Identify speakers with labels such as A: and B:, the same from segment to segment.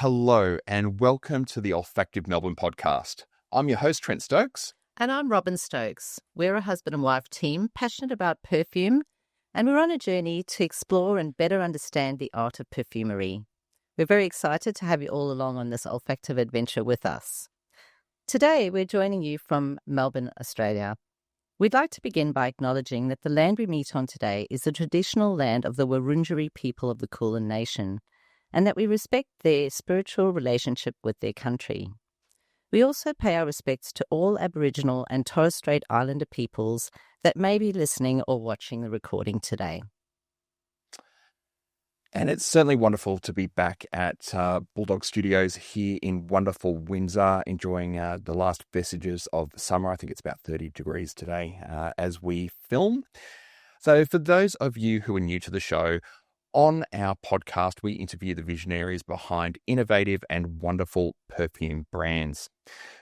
A: Hello and welcome to the Olfactive Melbourne podcast. I'm your host, Trent Stokes.
B: And I'm Robin Stokes. We're a husband and wife team passionate about perfume, and we're on a journey to explore and better understand the art of perfumery. We're very excited to have you all along on this olfactive adventure with us. Today, we're joining you from Melbourne, Australia. We'd like to begin by acknowledging that the land we meet on today is the traditional land of the Wurundjeri people of the Kulin Nation, and that we respect their spiritual relationship with their country. We also pay our respects to all Aboriginal and Torres Strait Islander peoples that may be listening or watching the recording today.
A: And it's certainly wonderful to be back at Bulldog Studios here in wonderful Windsor, enjoying the last vestiges of summer. I think it's about 30 degrees today as we film. So for those of you who are new to the show, on our podcast, we interview the visionaries behind innovative and wonderful perfume brands.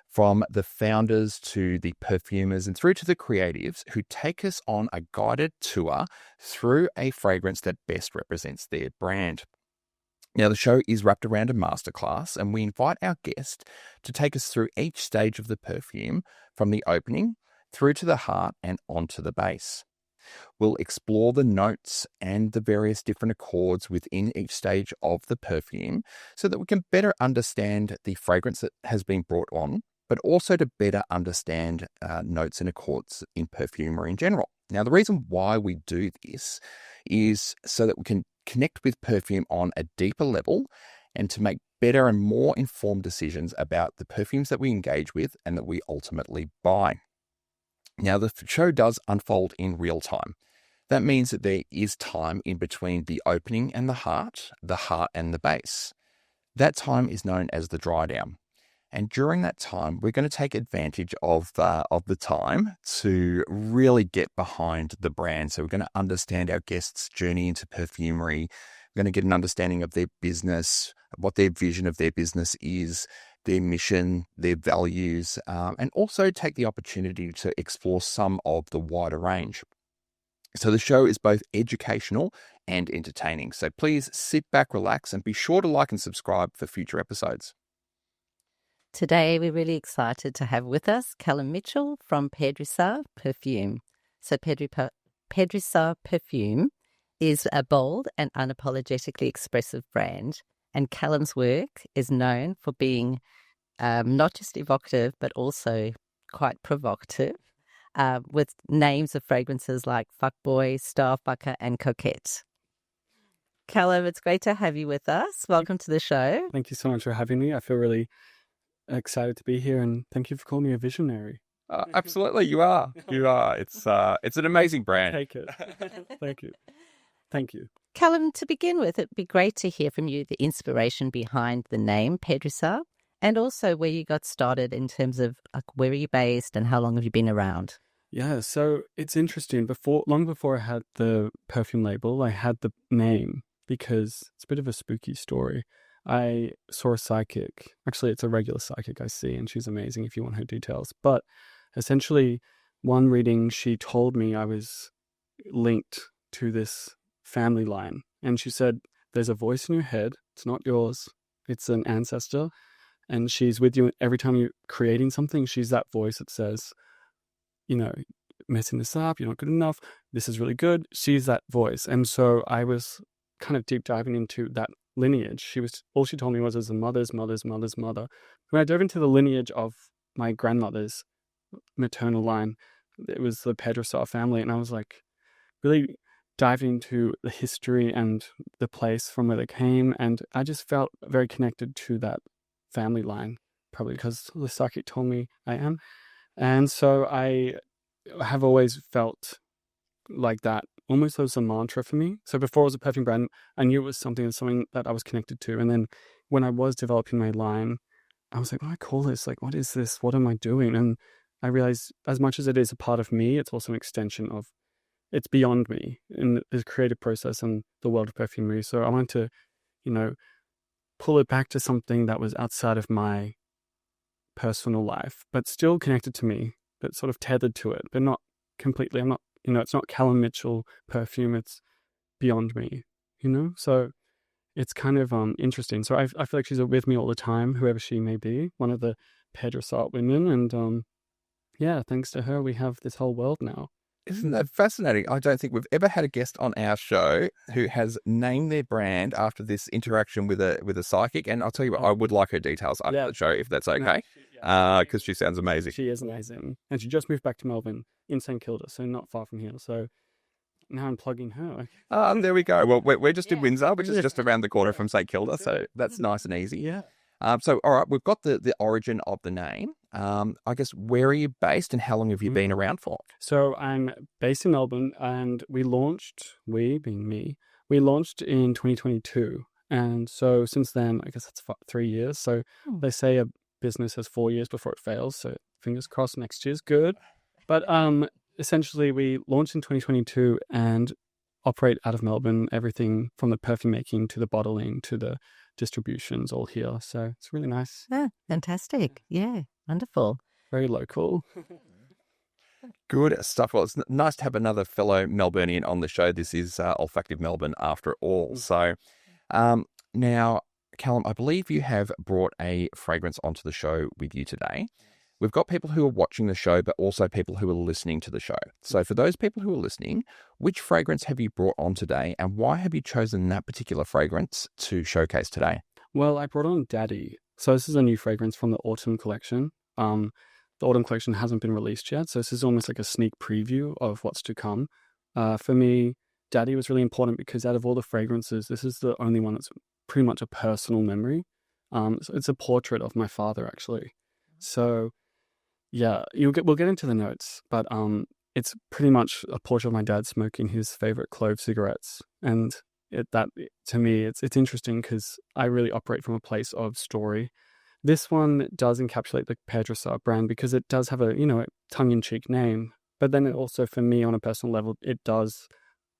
A: From the founders to the perfumers and through to the creatives who take us on a guided tour through a fragrance that best represents their brand. Now, the show is wrapped around a masterclass, and we invite our guest to take us through each stage of the perfume from the opening through to the heart and onto the base. We'll explore the notes and the various different accords within each stage of the perfume so that we can better understand the fragrance that has been brought on, but also to better understand notes and accords in perfumery in general. Now, the reason why we do this is so that we can connect with perfume on a deeper level and to make better and more informed decisions about the perfumes that we engage with and that we ultimately buy. Now, the show does unfold in real time. That means that there is time in between the opening and the heart and the base. That time is known as the dry down. And during that time, we're going to take advantage of the time to really get behind the brand. So we're going to understand our guests' journey into perfumery. We're going to get an understanding of their business, what their vision of their business is, their mission, their values, and also take the opportunity to explore some of the wider range. So the show is both educational and entertaining. So please sit back, relax, and be sure to like and subscribe for future episodes.
B: Today, we're really excited to have with us Callum Mitchell from Perdrisa Perfume. So Perdrisa Perfume is a bold and unapologetically expressive brand, and Callum's work is known for being not just evocative, but also quite provocative, with names of fragrances like Fuckboy, Starfucker, and Coquette. Callum, it's great to have you with us. Welcome to the show.
C: Thank you so much for having me. I feel really excited to be here, and thank you for calling me a visionary.
A: Absolutely, you are. You are. It's an amazing brand.
C: Take it. Thank you. Thank you.
B: Callum, to begin with, it'd be great to hear from you the inspiration behind the name Perdrisa, and also where you got started in terms of where are you based and how long have you been around?
C: Yeah, so it's interesting. Long before I had the perfume label, I had the name because it's a bit of a spooky story. I saw a psychic. Actually, it's a regular psychic I see, and she's amazing if you want her details. But essentially, one reading, she told me I was linked to this family line. And she said, there's a voice in your head. It's not yours. It's an ancestor. And she's with you every time you're creating something. She's that voice that says, messing this up. You're not good enough. This is really good. She's that voice. And so I was kind of deep diving into that lineage. All she told me was a mother's mother's mother's mother. When I dove into the lineage of my grandmother's maternal line, it was the Perdrisa family. And I was like, really diving into the history and the place from where they came, and I just felt very connected to that family line, probably because the psychic told me I am. And so I have always felt like that, almost as a mantra for me. So before it was a perfume brand, I knew it was something that I was connected to. And then when I was developing my line, I was like, what do I call this? Like, what is this? What am I doing? And I realized as much as it is a part of me, it's also an extension of, it's beyond me in the creative process and the world of perfumery. So I wanted to, pull it back to something that was outside of my personal life, but still connected to me, but sort of tethered to it, but not completely. I'm not, it's not Callum Mitchell perfume. It's beyond me, So it's kind of interesting. So I feel like she's with me all the time, whoever she may be, one of the PERDRISÂT women. And yeah, thanks to her, we have this whole world now.
A: Isn't that fascinating? I don't think we've ever had a guest on our show who has named their brand after this interaction with a psychic. And I'll tell you what, I would like her details after the show, if that's okay, because she sounds amazing.
C: She is amazing. And she just moved back to Melbourne in St Kilda, so not far from here. So now I'm plugging her.
A: There we go. Well, we're just in Windsor, which is just around the corner from St Kilda, so that's nice and easy.
C: Yeah.
A: So, all right, we've got the origin of the name. I guess, where are you based and how long have you been around for?
C: So I'm based in Melbourne, and we launched in 2022. And so since then, I guess that's 3 years. So they say a business has 4 years before it fails. So fingers crossed next year's good. But essentially, we launched in 2022 and operate out of Melbourne, everything from the perfume making to the bottling to the distributions all here. So it's really nice.
B: Yeah, fantastic. Yeah, wonderful.
C: Very local.
A: Good stuff. Well, it's nice to have another fellow Melburnian on the show. This is Olfactive Melbourne after all. So now, Callum, I believe you have brought a fragrance onto the show with you today. We've got people who are watching the show, but also people who are listening to the show. So for those people who are listening, which fragrance have you brought on today, and why have you chosen that particular fragrance to showcase today?
C: Well, I brought on Daddy. So this is a new fragrance from the autumn collection. The autumn collection hasn't been released yet, so this is almost like a sneak preview of what's to come. For me, Daddy was really important because out of all the fragrances, this is the only one that's pretty much a personal memory. So it's a portrait of my father, actually. So yeah, we'll get into the notes, but it's pretty much a portrait of my dad smoking his favorite clove cigarettes, and to me it's interesting because I really operate from a place of story. This one does encapsulate the PERDRISA brand because it does have a tongue-in-cheek name, but then it also, for me on a personal level, it does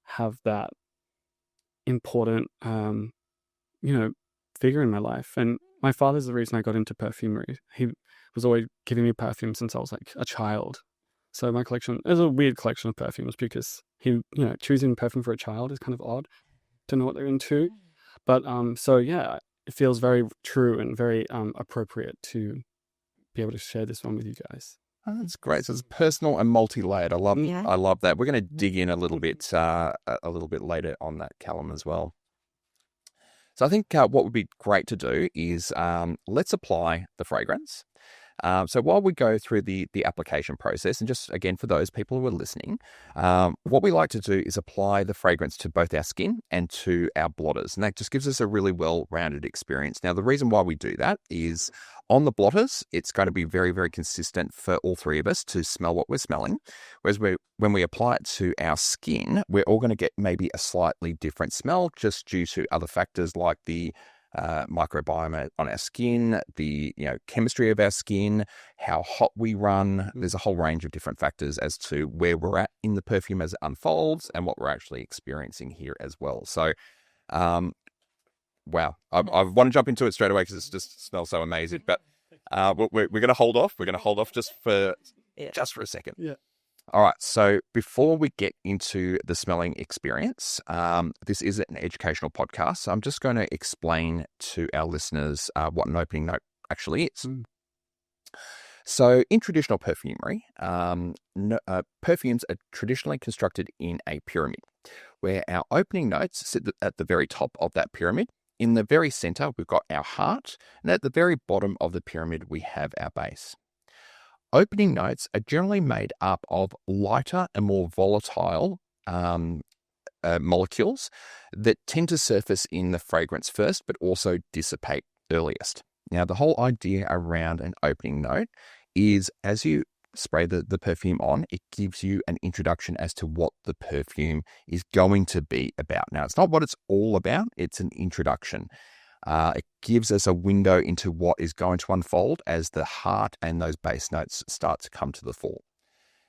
C: have that important figure in my life. And my father's the reason I got into perfumery. He was always giving me perfume since I was like a child. So my collection is a weird collection of perfumes because choosing perfume for a child is kind of odd. Don't know what they're into. But so yeah, it feels very true and very appropriate to be able to share this one with you guys.
A: Oh, that's great. So it's personal and multi-layered. I love that. We're going to dig in a little bit later on that, Callum, as well. So I think what would be great to do is let's apply the fragrance. So while we go through the application process, and just again for those people who are listening, what we like to do is apply the fragrance to both our skin and to our blotters, and that just gives us a really well-rounded experience. Now, the reason why we do that is on the blotters, it's going to be very, very consistent for all three of us to smell what we're smelling, whereas when we apply it to our skin, we're all going to get maybe a slightly different smell just due to other factors like the microbiome on our skin, the chemistry of our skin, how hot we run. There's a whole range of different factors as to where we're at in the perfume as it unfolds and what we're actually experiencing here as well. So, wow, I want to jump into it straight away because it just smells so amazing. But we're going to hold off. We're going to hold off just for a second.
C: Yeah.
A: All right, so before we get into the smelling experience, this is an educational podcast, so I'm just going to explain to our listeners what an opening note actually is. So in traditional perfumery, perfumes are traditionally constructed in a pyramid, where our opening notes sit at the very top of that pyramid. In the very center, we've got our heart, and at the very bottom of the pyramid, we have our base. Opening notes are generally made up of lighter and more volatile molecules that tend to surface in the fragrance first, but also dissipate earliest. Now, the whole idea around an opening note is as you spray the perfume on, it gives you an introduction as to what the perfume is going to be about. Now, it's not what it's all about, it's an introduction. It gives us a window into what is going to unfold as the heart and those base notes start to come to the fore.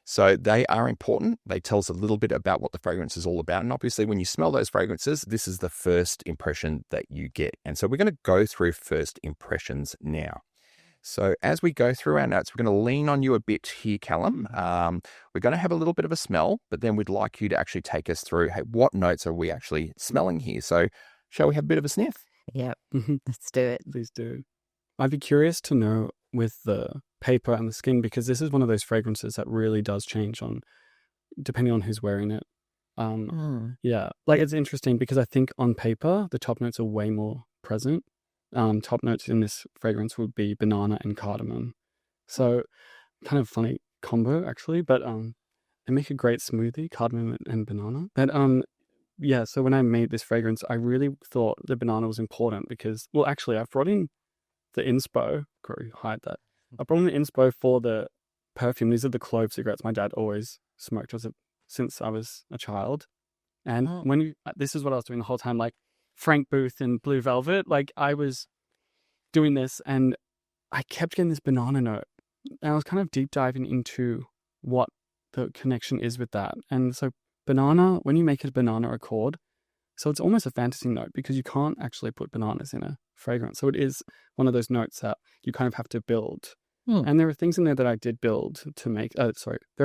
A: So they are important. They tell us a little bit about what the fragrance is all about. And obviously, when you smell those fragrances, this is the first impression that you get. And so we're going to go through first impressions now. So as we go through our notes, we're going to lean on you a bit here, Callum. We're going to have a little bit of a smell, but then we'd like you to actually take us through, hey, what notes are we actually smelling here? So shall we have a bit of a sniff?
B: Yep.
C: Mhm.
B: Let's do it.
C: Please do. I'd be curious to know with the paper and the skin, because this is one of those fragrances that really does change on depending on who's wearing it. Yeah, like it's interesting because I think on paper the top notes are way more present. Top notes in this fragrance would be banana and cardamom. So kind of funny combo actually, but they make a great smoothie, cardamom and banana. But yeah, so when I made this fragrance, I really thought the banana was important because, well, actually, I've brought in the inspo. Corey, hide that. I brought in the inspo for the perfume. These are the clove cigarettes my dad always smoked since I was a child. And this is what I was doing the whole time, like Frank Booth and Blue Velvet. Like I was doing this and I kept getting this banana note. And I was kind of deep diving into what the connection is with that. And so banana, when you make a banana accord, so it's almost a fantasy note because you can't actually put bananas in a fragrance. So it is one of those notes that you kind of have to build. And there are things in there that I did build to make, there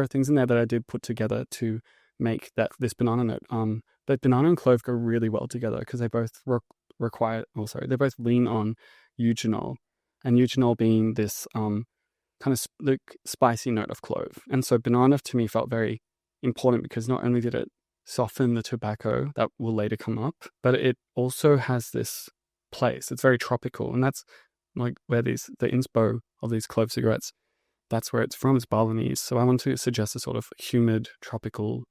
C: are things in there that I did put together to make this banana note. But banana and clove go really well together because they both they both lean on eugenol. And eugenol being this kind of spicy note of clove. And so banana to me felt very important because not only did it soften the tobacco that will later come up, but it also has this place. It's very tropical, and that's like where the inspo of these clove cigarettes, that's where it's from. It's Balinese. So I want to suggest a sort of humid, tropical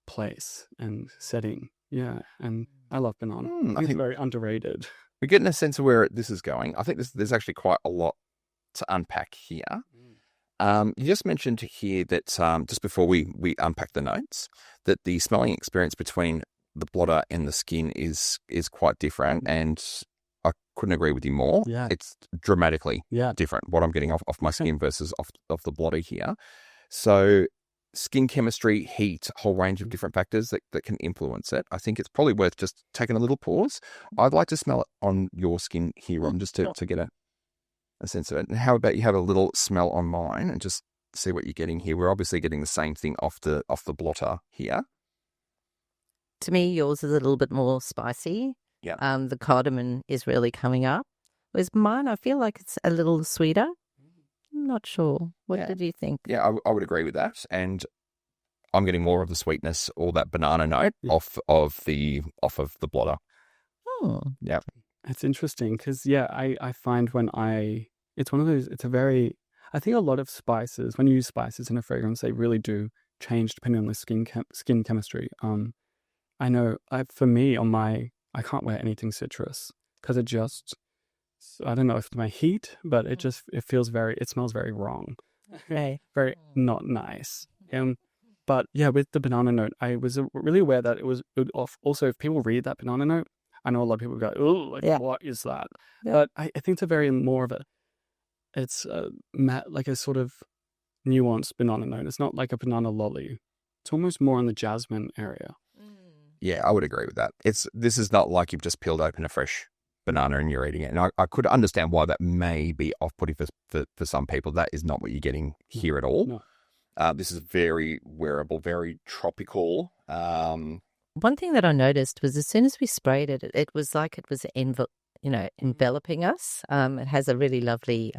C: place and setting. Yeah, and I love banana. I think it's very underrated.
A: We're getting a sense of where this is going. I think there's actually quite a lot to unpack here. You just mentioned here that just before we unpack the notes, that the smelling experience between the blotter and the skin is quite different, and I couldn't agree with you more.
C: Yeah.
A: It's dramatically different what I'm getting off my skin versus off the blotter here. So skin chemistry, heat, a whole range of different factors that can influence it. I think it's probably worth just taking a little pause. I'd like to smell it on your skin here, Ron, just to get a sense of it. And how about you have a little smell on mine and just see what you're getting here? We're obviously getting the same thing off the blotter here.
B: To me, yours is a little bit more spicy.
A: Yeah.
B: The cardamom is really coming up. Whereas mine, I feel like it's a little sweeter. I'm not sure. What did you think?
A: Yeah, I would agree with that. And I'm getting more of the sweetness or that banana note off of the blotter.
B: Oh.
A: Yeah.
C: It's interesting because, I find it's one of those, I think a lot of spices, when you use spices in a fragrance, they really do change depending on the skin chemistry. I know for me, I can't wear anything citrus because I don't know if it's my heat, but it smells very wrong.
B: Right.
C: Very not nice. But yeah, with the banana note, I was really aware that it would also, if people read that banana note, I know a lot of people go, oh, what is that? Yeah. But I think it's like a sort of nuanced banana note. It's not like a banana lolly. It's almost more in the jasmine area.
A: Yeah, I would agree with that. This is not like you've just peeled open a fresh banana and you're eating it. And I could understand why that may be off-putting for some people. That is not what you're getting here at all. No. This is very wearable, very tropical.
B: One thing that I noticed was as soon as we sprayed it, it was like it was enveloping us. It has a really lovely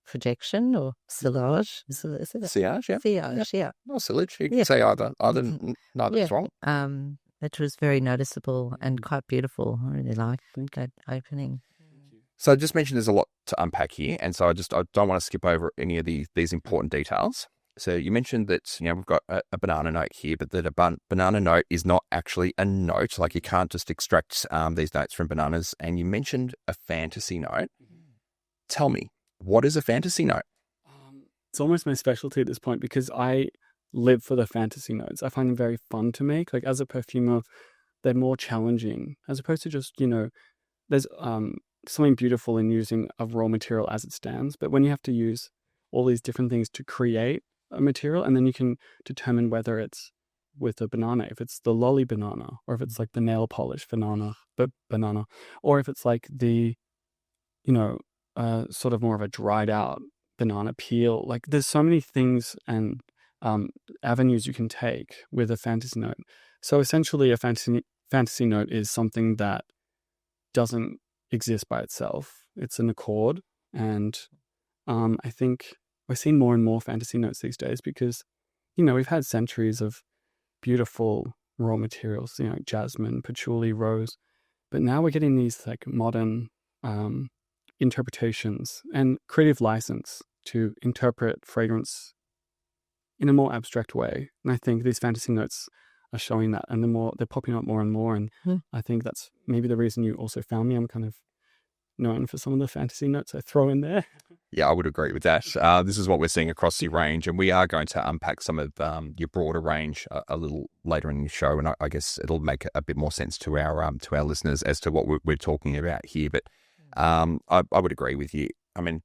B: projection or sillage. Is it?
A: Sillage, yeah.
B: Sillage, yeah.
A: Or sillage. You can say either. Neither's wrong.
B: It was very noticeable and quite beautiful. I really like that opening.
A: So I just mentioned there's a lot to unpack here, and so I don't want to skip over any of these important details. So you mentioned that we've got a banana note here, but that a banana note is not actually a note. Like you can't just extract these notes from bananas. And you mentioned a fantasy note. Tell me, what is a fantasy note?
C: It's almost my specialty at this point because I live for the fantasy notes. I find them very fun to make. Like as a perfumer, they're more challenging as opposed to just, there's something beautiful in using a raw material as it stands. But when you have to use all these different things to create a material, and then you can determine whether it's with a banana, if it's the lolly banana, or if it's like the nail polish banana, or if it's like the, sort of more of a dried out banana peel. Like there's so many things and avenues you can take with a fantasy note. So essentially a fantasy fantasy note is something that doesn't exist by itself. It's an accord. And I think we're seeing more and more fantasy notes these days because, we've had centuries of beautiful raw materials, jasmine, patchouli, rose. But now we're getting these like modern interpretations and creative license to interpret fragrance in a more abstract way. And I think these fantasy notes are showing that, and they're popping up more and more. And I think that's maybe the reason you also found me. I'm kind of known for some of the fantasy notes I throw in there.
A: Yeah, I would agree with that. This is what we're seeing across your range, and we are going to unpack some of your broader range a little later in the show, and I guess it'll make a bit more sense to our listeners as to what we're talking about here. But I would agree with you. I mean,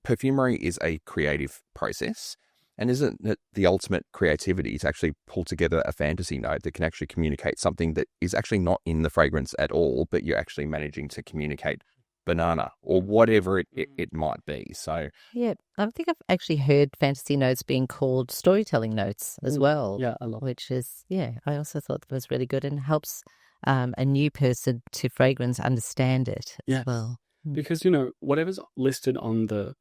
A: perfumery is a creative process, and isn't it the ultimate creativity to actually pull together a fantasy note that can actually communicate something that is actually not in the fragrance at all, but you're actually managing to communicate banana or whatever it might be. So
B: yeah, I think I've actually heard fantasy notes being called storytelling notes as well.
C: Yeah, I love it.
B: Which is, I also thought that was really good and helps a new person to fragrance understand it as well.
C: Because, whatever's listed on the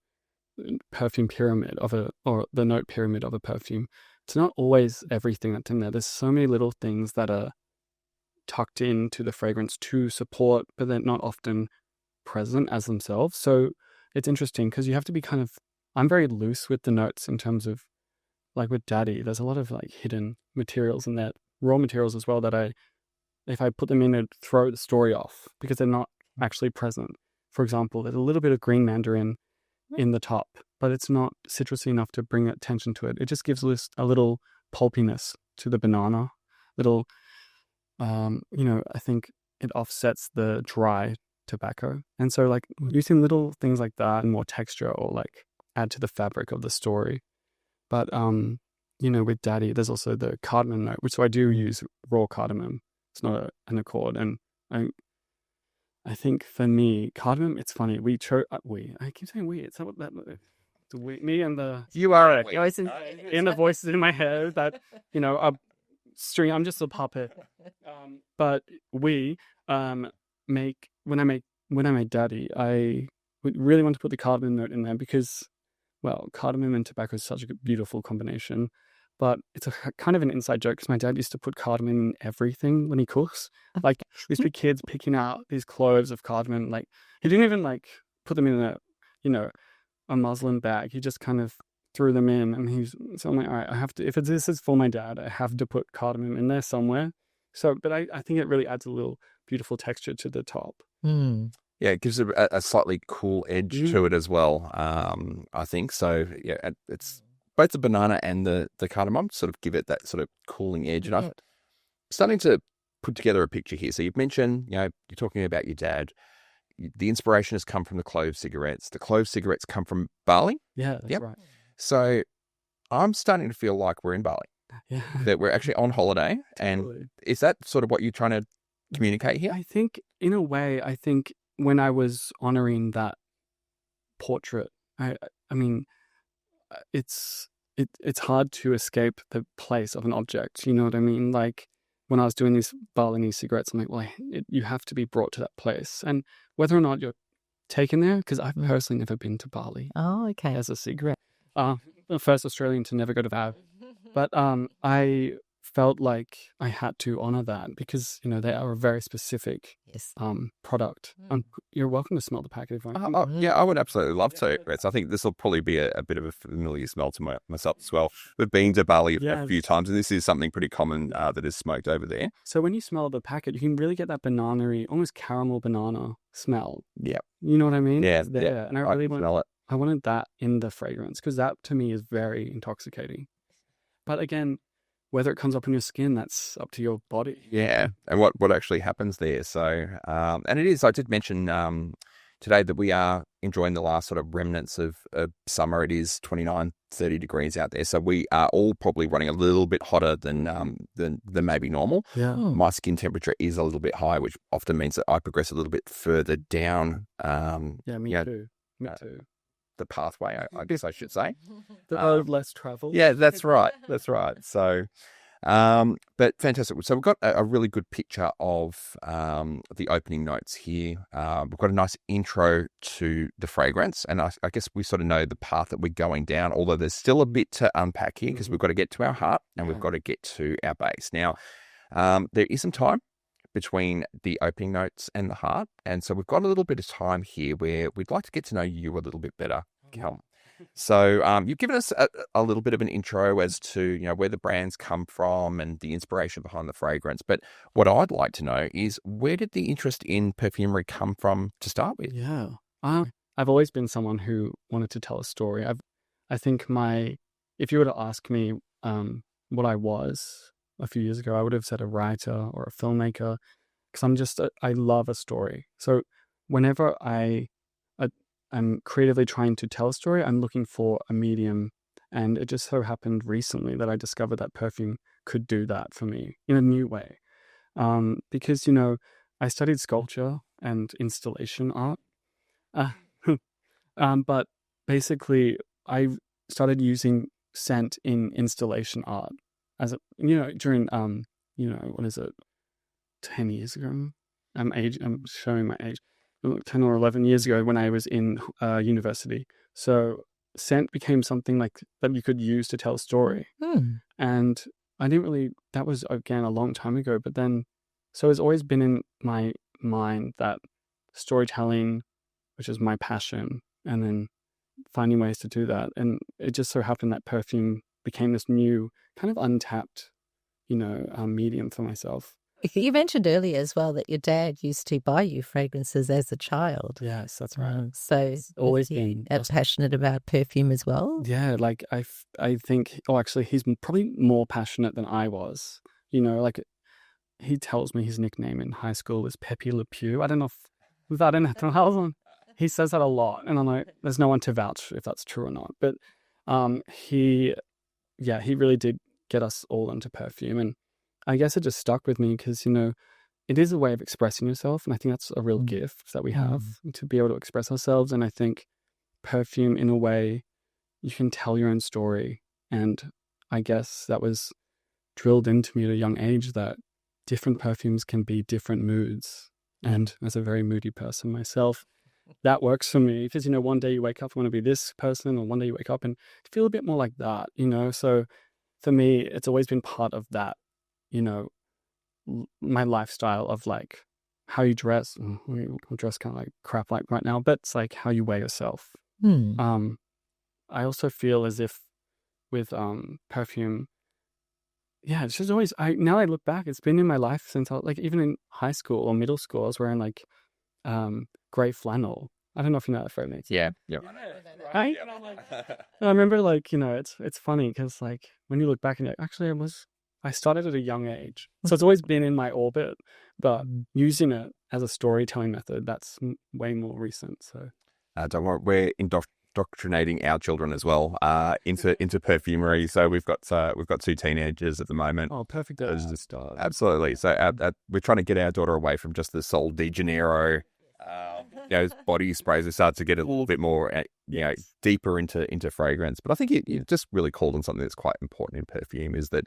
C: perfume pyramid or the note pyramid of a perfume, it's not always everything that's in there. There's so many little things that are tucked into the fragrance to support, but they're not often present as themselves. So it's interesting because you have to be I'm very loose with the notes in terms of, like with Daddy, there's a lot of like hidden materials in there, raw materials as well, that if I put them in, it'd throw the story off because they're not actually present. For example, there's a little bit of green mandarin in the top, but it's not citrusy enough to bring attention to it. It just gives a little pulpiness to the banana, little, I think it offsets the dry tobacco. And so like using little things like that and more texture or like add to the fabric of the story. But, with Daddy, there's also the cardamom note, which I do use raw cardamom. It's not an accord. And I think for me, cardamom, it's funny. I keep saying we. It's not that. Me and the.
A: You are a
C: and the voices in my head that, are string. I'm just a puppet. But we make when I made Daddy, I really want to put the cardamom note in there because, well, cardamom and tobacco is such a beautiful combination. But it's a kind of an inside joke because my dad used to put cardamom in everything when he cooks. Like, we used to be kids picking out these cloves of cardamom. Like, he didn't even like put them in a muslin bag. He just kind of threw them in, and so I'm like, all right, I have to. If this is for my dad, I have to put cardamom in there somewhere. So, but I think it really adds a little beautiful texture to the top.
A: Yeah, it gives it a slightly cool edge to it as well. I think so. Yeah, it's both the banana and the cardamom sort of give it that sort of cooling edge. And I'm starting to put together a picture here. So you've mentioned, you're talking about your dad. The inspiration has come from the clove cigarettes. The clove cigarettes come from Bali.
C: Yeah, that's right.
A: So I'm starting to feel like we're in Bali.
C: Yeah.
A: That we're actually on holiday.
C: Totally.
A: And is that sort of what you're trying to communicate here?
C: I think, in a way, when I was honoring that portrait, I mean, it's hard to escape the place of an object. You know what I mean? Like, when I was doing these Balinese cigarettes, I'm like, well, you have to be brought to that place. And whether or not you're taken there, because I've personally never been to Bali.
B: Oh, okay.
C: As a cigarette. The first Australian to never go to that. But I felt like I had to honor that because, they are a very specific product. You're welcome to smell the packet if you want.
A: Yeah, I would absolutely love to. I think this will probably be a bit of a familiar smell to myself as well. We've been to Bali a few times, and this is something pretty common that is smoked over there.
C: So when you smell the packet, you can really get that banana-y, almost caramel banana smell.
A: Yeah.
C: You know what I mean?
A: Yeah.
C: It's there.
A: Yeah.
C: And I wanted that in the fragrance because that to me is very intoxicating. But again, whether it comes up on your skin, that's up to your body.
A: Yeah, and what actually happens there. So, and it is, I did mention today that we are enjoying the last sort of remnants of summer. It is 29, 30 degrees out there. So we are all probably running a little bit hotter than maybe normal.
C: Yeah.
A: My skin temperature is a little bit high, which often means that I progress a little bit further down.
C: Me too. Me too.
A: The pathway, I guess I should say.
C: The road less traveled.
A: Yeah, that's right. That's right. So, But fantastic. So we've got a really good picture of the opening notes here. We've got a nice intro to the fragrance, and I guess we sort of know the path that we're going down, although there's still a bit to unpack here because we've got to get to our heart and we've got to get to our base. Now, there is some time between the opening notes and the heart, and so we've got a little bit of time here where we'd like to get to know you a little bit better, Callum. So you've given us a little bit of an intro as to where the brands come from and the inspiration behind the fragrance. But what I'd like to know is, where did the interest in perfumery come from to start with?
C: Yeah, I've always been someone who wanted to tell a story. I think if you were to ask me what I was a few years ago, I would have said a writer or a filmmaker, because I love a story. So whenever I'm creatively trying to tell a story, I'm looking for a medium. And it just so happened recently that I discovered that perfume could do that for me in a new way. Because, I studied sculpture and installation art. But basically, I started using scent in installation art during, what is it, 10 years ago? I'm showing my age. 10 or 11 years ago when I was in university. So scent became something like that you could use to tell a story. And I didn't really, that was again a long time ago, but then, so it's always been in my mind that storytelling, which is my passion, and then finding ways to do that. And it just so happened that perfume became this new kind of untapped, medium for myself.
B: You mentioned earlier as well that your dad used to buy you fragrances as a child.
C: Yes, that's right.
B: So
C: it's always been
B: passionate about perfume as well.
C: Yeah, like I think. Oh, actually, he's probably more passionate than I was. Like he tells me his nickname in high school was Pepe Le Pew. I don't know if was that in it. He says that a lot, and I'm like, there's no one to vouch if that's true or not. But he really did get us all into perfume, and I guess it just stuck with me because, it is a way of expressing yourself. And I think that's a real gift that we have to be able to express ourselves. And I think perfume, in a way, you can tell your own story. And I guess that was drilled into me at a young age that different perfumes can be different moods. And as a very moody person myself, that works for me because, one day you wake up, I want to be this person, or one day you wake up and feel a bit more like that, So for me, it's always been part of that. My lifestyle of like how you dress. We dress kind of like crap like right now, but it's like how you wear yourself. I also feel as if with perfume, it's just always. Now I look back, it's been in my life since I like even in high school or middle school. I was wearing like grey flannel. I don't know if you know that fragrance.
A: Yeah.
C: Right? I remember it's funny because like when you look back and you're like, actually I started at a young age. So it's always been in my orbit, but using it as a storytelling method, that's way more recent. So
A: don't worry, we're indoctrinating our children as well into perfumery. So we've got 2 teenagers at the moment.
C: Oh, perfect as a start.
A: Absolutely. So we're trying to get our daughter away from just the Sol de Janeiro body sprays. We start to get a little bit more deeper into fragrance. But I think you just really called on something that's quite important in perfume, is that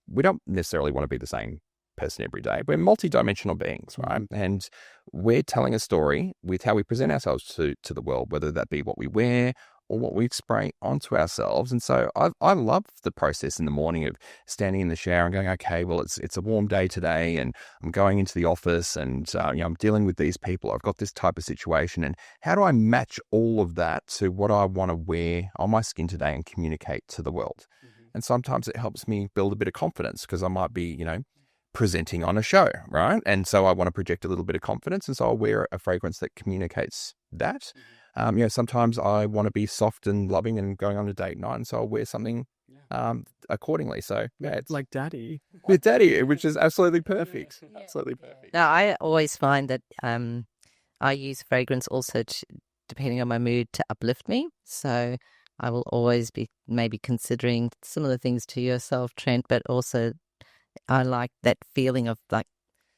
A: we don't necessarily want to be the same person every day. We're multi-dimensional beings, right? And we're telling a story with how we present ourselves to the world, whether that be what we wear or what we spray onto ourselves. And so I love the process in the morning of standing in the shower and going, okay, well, it's a warm day today and I'm going into the office and I'm dealing with these people. I've got this type of situation. And how do I match all of that to what I want to wear on my skin today and communicate to the world? And sometimes it helps me build a bit of confidence because I might be, presenting on a show, right? And so I want to project a little bit of confidence. And so I'll wear a fragrance that communicates that. Sometimes I want to be soft and loving and going on a date night, and so I'll wear something accordingly. So it's
C: like Daddy,
A: with Daddy, which is absolutely perfect. Absolutely perfect.
B: Now, I always find that I use fragrance also depending on my mood to uplift me. So I will always be maybe considering similar things to yourself, Trent, but also I like that feeling of like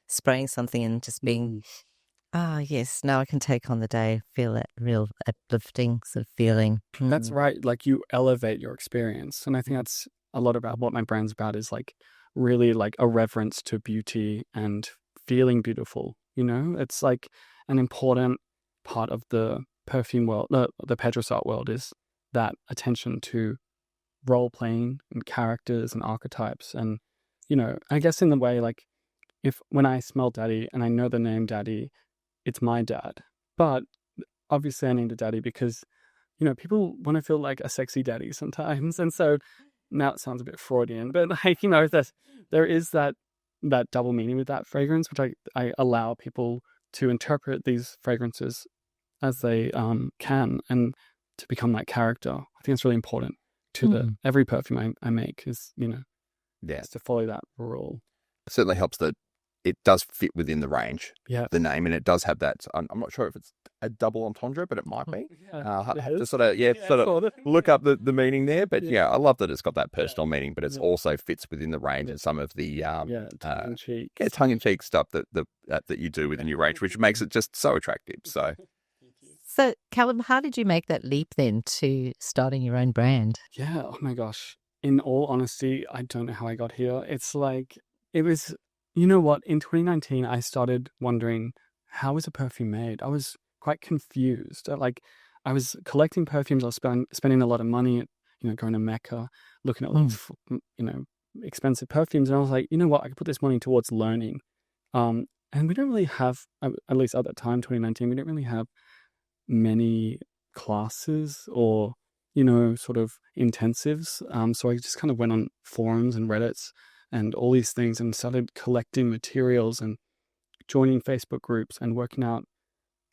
B: spraying something and just being, yes, now I can take on the day, feel that real uplifting sort of feeling.
C: That's right. Like you elevate your experience. And I think that's a lot about what my brand's about is like really like a reverence to beauty and feeling beautiful. It's like an important part of the perfume world, the Perdrisa world, is that attention to role playing and characters and archetypes. And I guess in the way, like, when I smell Daddy and I know the name Daddy, it's my dad. But obviously I named it Daddy because people want to feel like a sexy daddy sometimes. And so now it sounds a bit Freudian, but like, there is that double meaning with that fragrance, which I allow people to interpret these fragrances as they can, and to become that character. I think it's really important to every perfume I make is, is to follow that rule.
A: It certainly helps that it does fit within the range, the name, and it does have that. I'm not sure if it's a double entendre, but it might be. I'll have to sort of look up the meaning there. But I love that it's got that personal meaning, but it also fits within the range and some of the tongue-in-cheek stuff that you do within your range, which makes it just so attractive.
B: So, Callum, how did you make that leap then to starting your own brand?
C: Yeah, oh my gosh. In all honesty, I don't know how I got here. It's like, it was, you know what, in 2019, I started wondering, how is a perfume made? I was quite confused. Like, I was collecting perfumes. I was spending a lot of money, going to Mecca, looking at, expensive perfumes. And I was like, you know what, I could put this money towards learning. And we don't really have, at least at that time, 2019, we didn't really have many classes or sort of intensives. So I just kind of went on forums and Reddits and all these things and started collecting materials and joining Facebook groups and working out,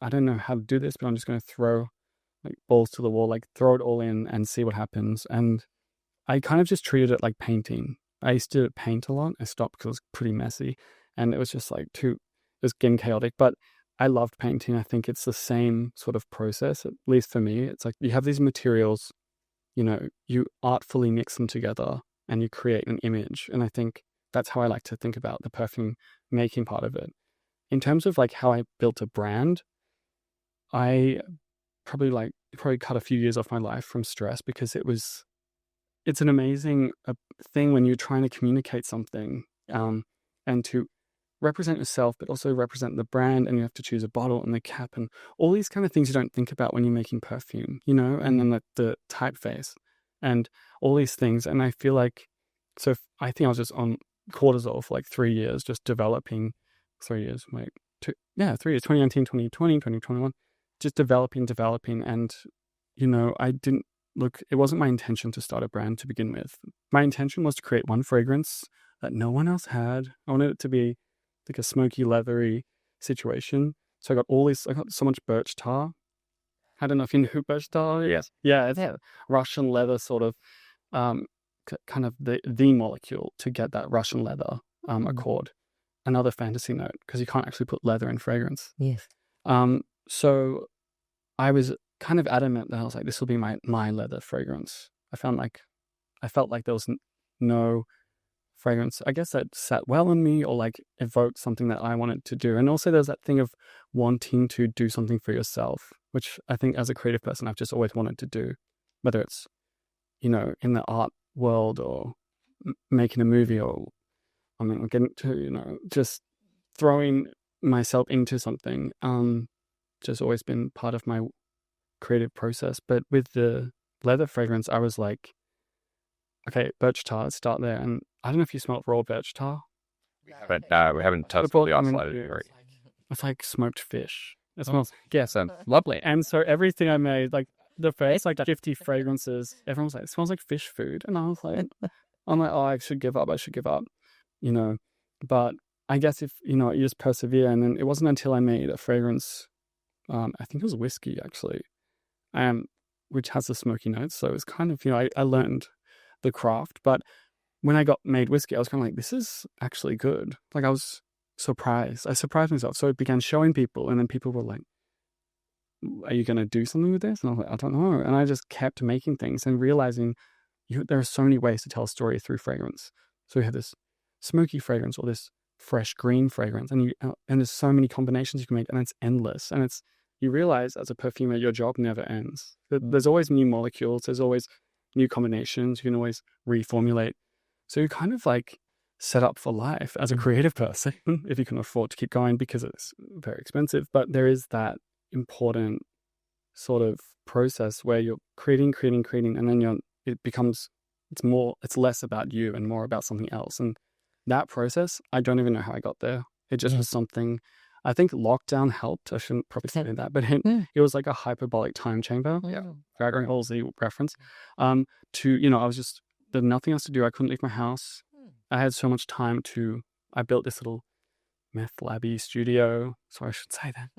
C: I don't know how to do this, but I'm just going to throw like balls to the wall, like throw it all in and see what happens. And I kind of just treated it like painting. I used to paint a lot. I stopped because it was pretty messy and it was just like it was getting chaotic, but I loved painting. I think it's the same sort of process, at least for me. It's like you have these materials, you artfully mix them together and you create an image. And I think that's how I like to think about the perfume making part of it. In terms of like how I built a brand, I probably cut a few years off my life from stress because it's an amazing thing when you're trying to communicate something and to represent yourself, but also represent the brand, and you have to choose a bottle and the cap and all these kind of things you don't think about when you're making perfume, and then the typeface and all these things. And I feel like, I think I was just on cortisol for like 3 years, just developing 3 years, 3 years, 2019, 2020, 2021, just developing. And, it wasn't my intention to start a brand to begin with. My intention was to create one fragrance that no one else had. I wanted it to be like a smoky, leathery situation. So I got so much birch tar. I don't know if you know who birch tar is.
A: Yes.
C: Yeah, it's Russian leather sort of, kind of the molecule to get that Russian leather accord. Another fantasy note, because you can't actually put leather in fragrance.
B: Yes.
C: So I was kind of adamant that I was like, this will be my leather fragrance. I felt like there was no fragrance, I guess, that sat well on me or like evoked something that I wanted to do. And also there's that thing of wanting to do something for yourself, which I think as a creative person, I've just always wanted to do, whether it's, in the art world or making a movie or, getting to, just throwing myself into something, just always been part of my creative process. But with the leather fragrance, I was like, okay, birch tar, let's start there. And I don't know if you smelled raw birch tar.
A: But no, we haven't touched the isolated.
C: It's like smoked fish. It smells, lovely. And so everything I made, like the first 50 fragrances, everyone was like, it smells like fish food. And I was like, oh, I should give up. But I guess if, you just persevere. And then it wasn't until I made a fragrance, I think it was whiskey actually, which has the smoky notes. So it's kind of, I learned the craft. But when I made whiskey, I was kind of like, this is actually good. Like I was surprised. I surprised myself. So I began showing people, and then people were like, are you going to do something with this? And I was like, I don't know. And I just kept making things and realizing there are so many ways to tell a story through fragrance. So we have this smoky fragrance or this fresh green fragrance, and there's so many combinations you can make, and it's endless. And you realize as a perfumer, your job never ends. There's always new molecules. There's always new combinations. You can always reformulate. So you're kind of like set up for life as a creative person if you can afford to keep going, because it's very expensive. But there is that important sort of process where you're creating, and then it's less about you and more about something else. And that process, I don't even know how I got there. It just was something. I think lockdown helped. I shouldn't probably say that, but it was like a hyperbolic time chamber. Yeah, Dragon Ball Z reference. I was just, there's nothing else to do. I couldn't leave my house. I had so much time I built this little meth labby studio. Sorry, I should say that.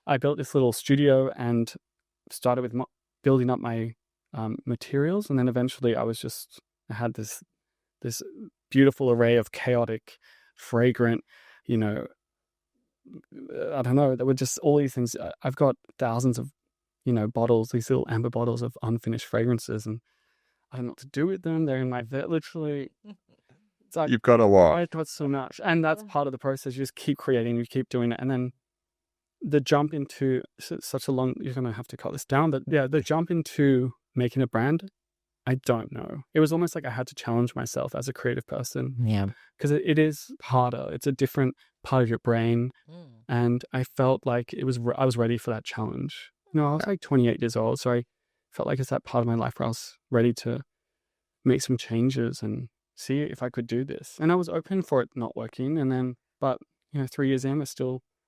C: I built this little studio and started with building up my materials, and then eventually I had this beautiful array of chaotic, fragrant, I don't know, there were just all these things. I've got thousands of, bottles, these little amber bottles of unfinished fragrances, and I don't know what to do with them. They're in my literally. It's like,
A: you've got a lot.
C: I've got so much, and that's part of the process. You just keep creating, you keep doing it, and then the jump into such a long. You're gonna have to cut this down, but yeah, the jump into making a brand, I don't know. It was almost like I had to challenge myself as a creative person.
B: Yeah.
C: Because it is harder. It's a different part of your brain. And I felt like I was ready for that challenge. I was like 28 years old. So I felt like it's that part of my life where I was ready to make some changes and see if I could do this. And I was open for it not working. But 3 years in,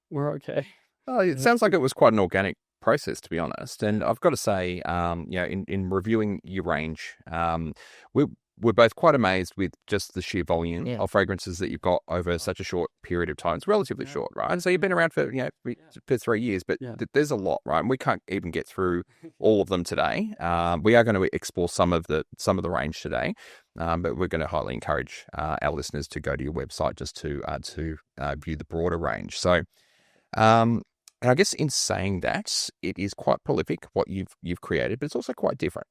C: we're okay.
A: Oh, it sounds like it was quite an organic process, to be honest. And I've got to say, in reviewing your range, we're both quite amazed with just the sheer volume of fragrances that you've got over such a short period of time. It's relatively short, right? And so you've been around for 3 years, but there's a lot, right? And we can't even get through all of them today. We are going to explore some of the range today, but we're going to highly encourage our listeners to go to your website just to view the broader range. So. And I guess in saying that, it is quite prolific what you've created, but it's also quite different.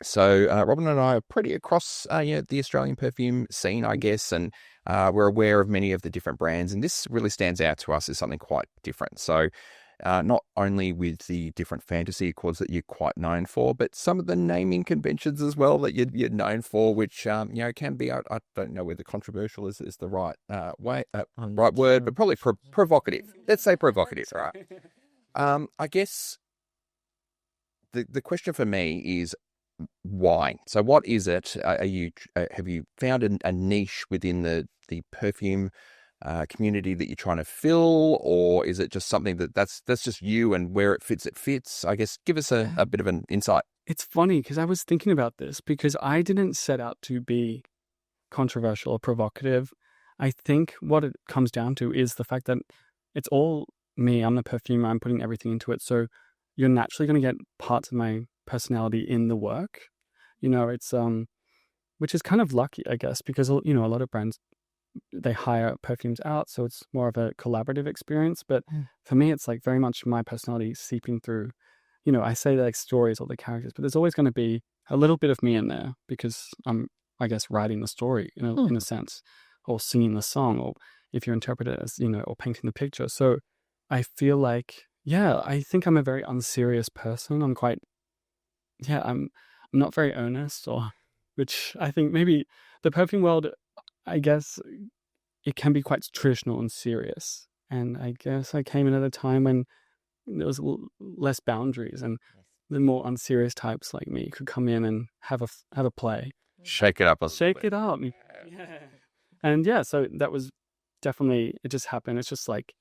A: So Robin and I are pretty across the Australian perfume scene, I guess, and we're aware of many of the different brands, and this really stands out to us as something quite different. So not only with the different fantasy accords that you're quite known for, but some of the naming conventions as well that you're known for, which can be, I don't know whether controversial is the right right word, but probably provocative. Let's say provocative, right? I guess the question for me is why. So what is it? Have you found a niche within the perfume community that you're trying to fill, or is it just something that's just you, and where it fits? I guess give us a bit of an insight.
C: It's funny because I was thinking about this because I didn't set out to be controversial or provocative. I think what it comes down to is the fact that it's all me. I'm the perfumer. I'm putting everything into it. So you're naturally going to get parts of my personality in the work. It's which is kind of lucky, I guess, because a lot of brands, they hire perfumes out, so it's more of a collaborative experience. But for me, it's like very much my personality seeping through. I say like stories or the characters, but there's always going to be a little bit of me in there because I'm, I guess, writing the story in a sense, or singing the song, or if you interpret it as or painting the picture. So I feel like I think I'm a very unserious person. I'm quite I'm not very earnest, which I think maybe the perfume world, I guess it can be quite traditional and serious. And I guess I came in at a time when there was less boundaries, and the more unserious types like me could come in and have a play.
A: Shake it up.
C: Yeah. And so that was definitely, it just happened. It's just like,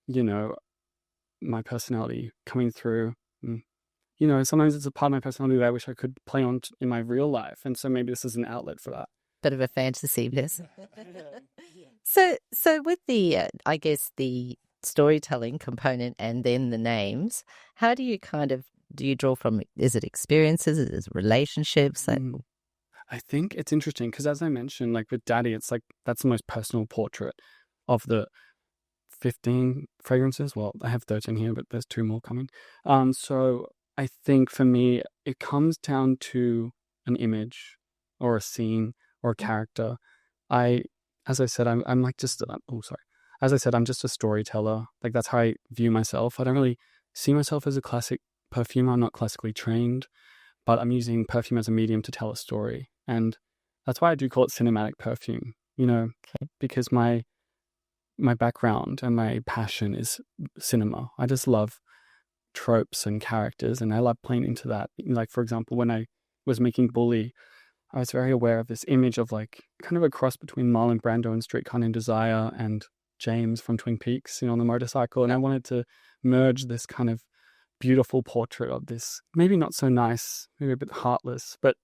C: my personality coming through. Sometimes it's a part of my personality that I wish I could play on in my real life. And so maybe this is an outlet for that.
B: Bit of a fantasy, this. So with the, I guess, the storytelling component and then the names, how do you do you draw from, is it experiences, is it relationships?
C: I think it's interesting because, as I mentioned, like with Daddy, it's like that's the most personal portrait of the 15 fragrances. Well, I have 13 here, but there's 2 more coming. So I think for me, it comes down to an image or a scene or a character. As I said, I'm like just, as I said, I'm just a storyteller. Like that's how I view myself. I don't really see myself as a classic perfumer. I'm not classically trained, but I'm using perfume as a medium to tell a story. And that's why I do call it cinematic perfume, because my background and my passion is cinema. I just love tropes and characters, and I love playing into that. Like, for example, when I was making Bully, I was very aware of this image of like kind of a cross between Marlon Brando and Streetcar Named Desire and James from Twin Peaks, on the motorcycle. And I wanted to merge this kind of beautiful portrait of this, maybe not so nice, maybe a bit heartless, but,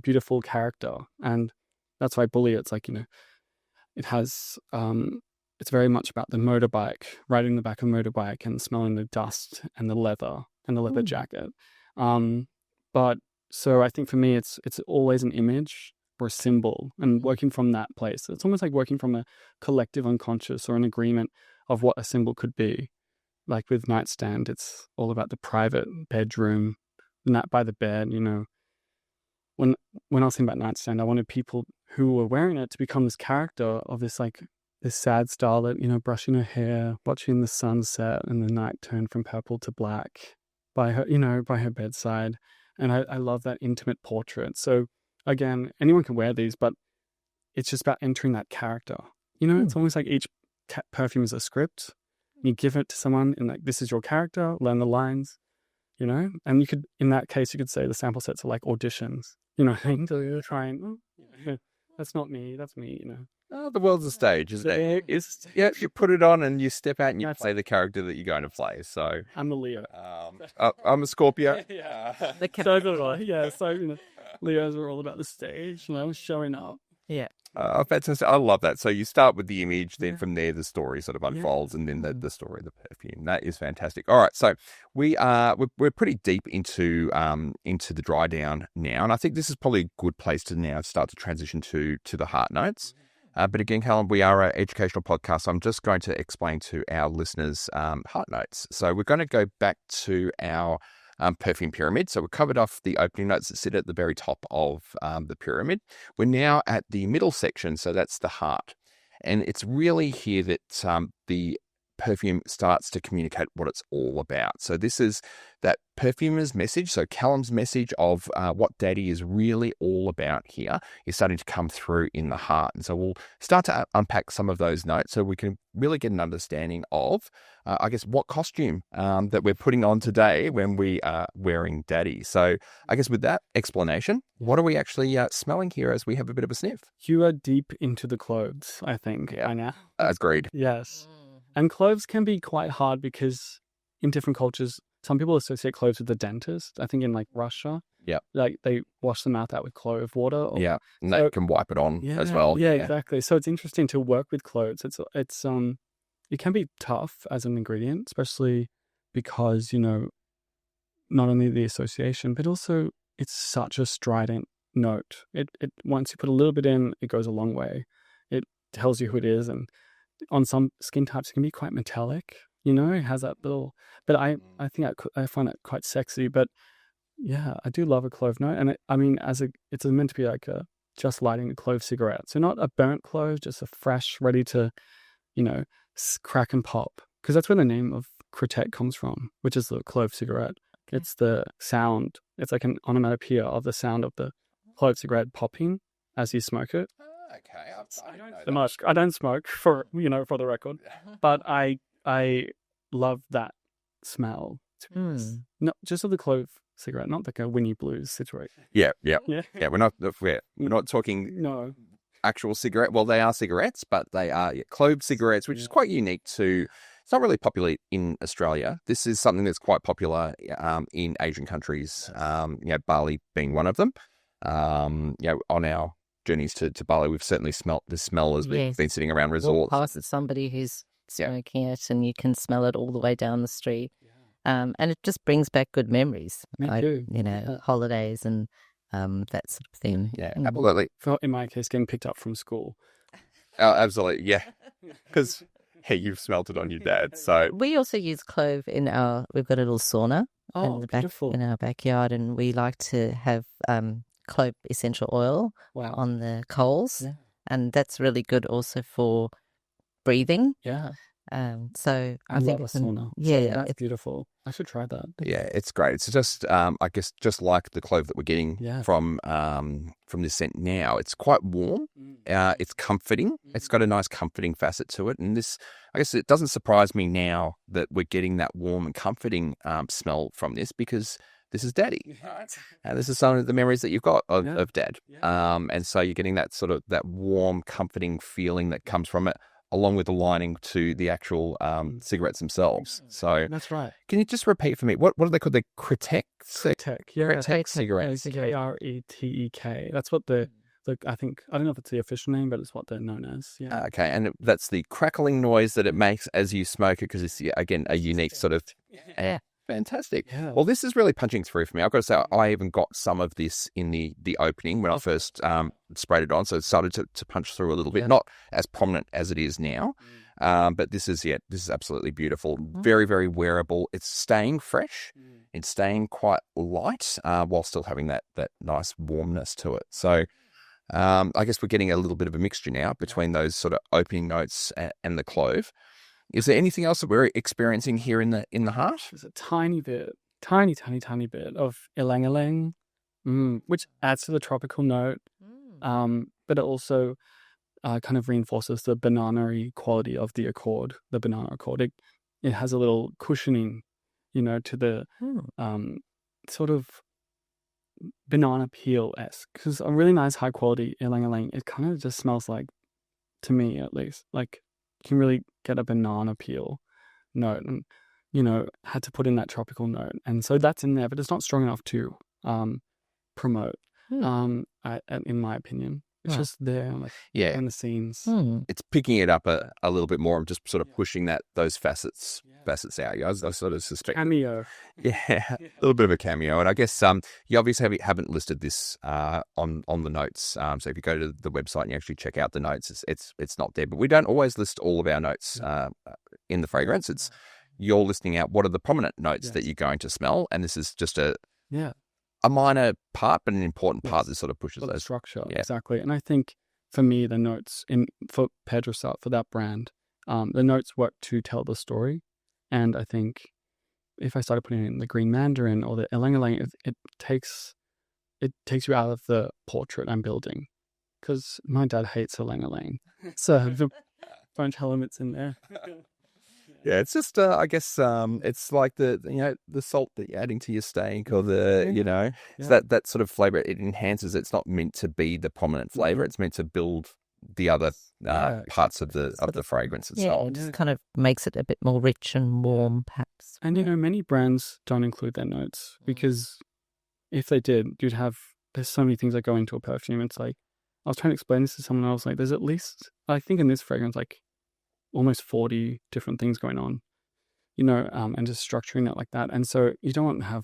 C: beautiful character. And that's why Bully, it's like, it has, it's very much about the motorbike, riding the back of a motorbike and smelling the dust and the leather jacket. But so I think for me, it's always an image or a symbol, and working from that place. It's almost like working from a collective unconscious or an agreement of what a symbol could be. Like with Nightstand, it's all about the private bedroom, not by the bed. When I was thinking about Nightstand, I wanted people who were wearing it to become this character of this sad starlet, brushing her hair, watching the sunset and the night turn from purple to black by her bedside. And I love that intimate portrait. So again, anyone can wear these, but it's just about entering that character. It's almost like each perfume is a script. You give it to someone and like, this is your character, learn the lines, and you could, in that case, you could say the sample sets are like auditions, so you're trying, that's not me, that's me,
A: Oh, the world's a stage, isn't it? Yeah, you put it on and you step out and you play the character that you're going to play. So
C: I'm a Leo.
A: I'm a Scorpio.
C: So Leos are all about the stage, showing up.
B: Yeah.
A: Fantastic. I love that. So you start with the image, then from there the story sort of unfolds, and then the story of the perfume. That is fantastic. All right, so we're pretty deep into the dry down now, and I think this is probably a good place to now start to transition to the heart notes. But again, Callum, we are an educational podcast, so I'm just going to explain to our listeners heart notes. So we're going to go back to our perfume pyramid. So we covered off the opening notes that sit at the very top of the pyramid. We're now at the middle section, so that's the heart. And it's really here that the perfume starts to communicate what it's all about. So this is that perfumer's message. So Callum's message of what Daddy is really all about here is starting to come through in the heart. And so we'll start to unpack some of those notes so we can really get an understanding of, I guess, what costume that we're putting on today when we are wearing Daddy. So I guess with that explanation, what are we actually smelling here as we have a bit of a sniff?
C: You are deep into the clothes, I think, Anya.
A: Agreed.
C: Yes. And cloves can be quite hard because in different cultures, some people associate cloves with the dentist. I think in like Russia, like they wash the mouth out with clove water.
A: And they can wipe it on as well.
C: Yeah, exactly. So it's interesting to work with cloves. It can be tough as an ingredient, especially because, not only the association, but also it's such a strident note. It once you put a little bit in, it goes a long way. It tells you who it is, and on some skin types, it can be quite metallic, it has that little, but I think I find it quite sexy. But yeah, I do love a clove note. And it's meant to be like just lighting a clove cigarette. So not a burnt clove, just a fresh, ready to, crack and pop. Because that's where the name of kretek comes from, which is the clove cigarette. Okay. It's the sound. It's like an onomatopoeia of the sound of the clove cigarette popping as you smoke it.
A: Okay,
C: I don't smoke for the record, but I love that smell. Not just of the clove cigarette, not like a Winnie Blues situation.
A: Yeah. We're not talking actual cigarette. Well, they are cigarettes, but they are clove cigarettes, which is quite unique to. It's not really popular in Australia. This is something that's quite popular in Asian countries. Bali being one of them. On our journeys to Bali, we've certainly smelt the smell as we've been sitting around resorts.
B: Walk past somebody who's smoking it, and you can smell it all the way down the street. And it just brings back good memories, holidays and that sort of thing.
A: Yeah, absolutely.
C: In my case, getting picked up from school.
A: Oh, absolutely, yeah. Because you've smelt it on your dad. So
B: we also use clove we've got a little sauna in our backyard, and we like to have clove essential oil on the coals, and that's really good also for breathing. So I
C: love
B: think
C: a
B: it's
C: sauna.
B: yeah,
C: That's beautiful. I should try that.
A: Yeah, it's great. It's just, I guess, just like the clove that we're getting
C: Yeah.
A: from this scent now. It's quite warm. It's comforting. It's got a nice comforting facet to it. And this, I guess, it doesn't surprise me now that we're getting that warm and comforting smell from this, because this is Daddy. And this is some of the memories that you've got of Dad. And so you're getting that sort of that warm, comforting feeling that comes from it, along with aligning to the actual cigarettes themselves. So
C: That's right.
A: can you just repeat for me, what are they called? The kretek?
C: Kretek, yeah.
A: Kretek cigarettes.
C: Kretek. That's what I don't know if it's the official name, but it's what they're known as. Yeah.
A: Okay, and that's the crackling noise that it makes as you smoke it, because it's, again, a unique sort of... Fantastic.
C: Yeah.
A: Well, this is really punching through for me. I've got to say, I even got some of this in the opening when I first sprayed it on, so it started to punch through a little bit. Not as prominent as it is now, but this is absolutely beautiful. Very, very wearable. It's staying fresh. It's staying quite light while still having that nice warmness to it. So I guess we're getting a little bit of a mixture now between those sort of opening notes and the clove. Is there anything else that we're experiencing here in the heart?
C: There's a tiny bit, tiny bit of ylang-ylang, which adds to the tropical note, but it also kind of reinforces the banana-y quality of the banana accord. It has a little cushioning, to the sort of banana peel-esque, because a really nice high-quality ylang-ylang, it kind of just smells like, to me at least, like you can really get a banana peel note, and had to put in that tropical note, and so that's in there, but it's not strong enough to promote. In my opinion, it's just there, like in the scenes.
A: It's picking it up a little bit more and just sort of pushing those facets out. I sort of suspect
C: Cameo.
A: a little bit of a cameo, and I guess you obviously haven't listed this on the notes. So if you go to the website and you actually check out the notes, it's not there. But we don't always list all of our notes in the fragrance. It's you're listing out what are the prominent notes that you're going to smell, and this is just a minor part, but an important part that sort of pushes
C: the
A: those
C: structure. Exactly. And I think for me, the notes for PERDRISÂT, for that brand, the notes work to tell the story. And I think if I started putting in the green mandarin or the ylang-ylang, it takes you out of the portrait I'm building, because my dad hates ylang-ylang, so don't tell him it's in there.
A: Yeah, it's just I guess it's like the salt that you're adding to your steak, or it's that sort of flavor. It enhances. It's not meant to be the prominent flavor. It's meant to build the other parts of the fragrance itself.
B: Yeah, it just kind of makes it a bit more rich and warm, perhaps.
C: And many brands don't include their notes, because if they did, there's so many things that go into a perfume. It's like, I was trying to explain this to someone else, like there's at least, I think in this fragrance, like almost 40 different things going on, and just structuring it like that. And so you don't want to have,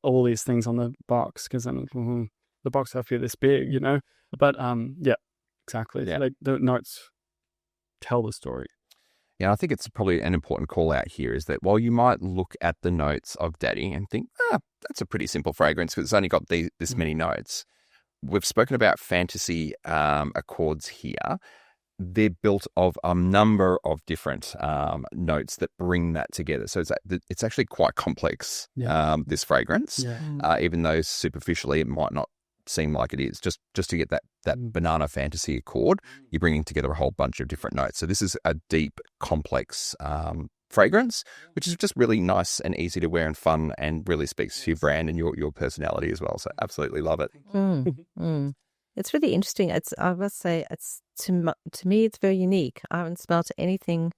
C: all these things on the box, because then the box have to be this big, But exactly.
A: Yeah.
C: Like the notes tell the story.
A: Yeah, I think it's probably an important call out here is that while you might look at the notes of Daddy and think, that's a pretty simple fragrance because it's only got this many notes. We've spoken about fantasy accords here. They're built of a number of different notes that bring that together. So it's actually quite complex, this fragrance, even though superficially it might not seem like it is. Just to get that banana fantasy accord, you're bringing together a whole bunch of different notes. So this is a deep, complex fragrance, which is just really nice and easy to wear and fun, and really speaks to your brand and your personality as well. So absolutely love it.
B: It's really interesting. I must say, to me, it's very unique. I haven't smelled anything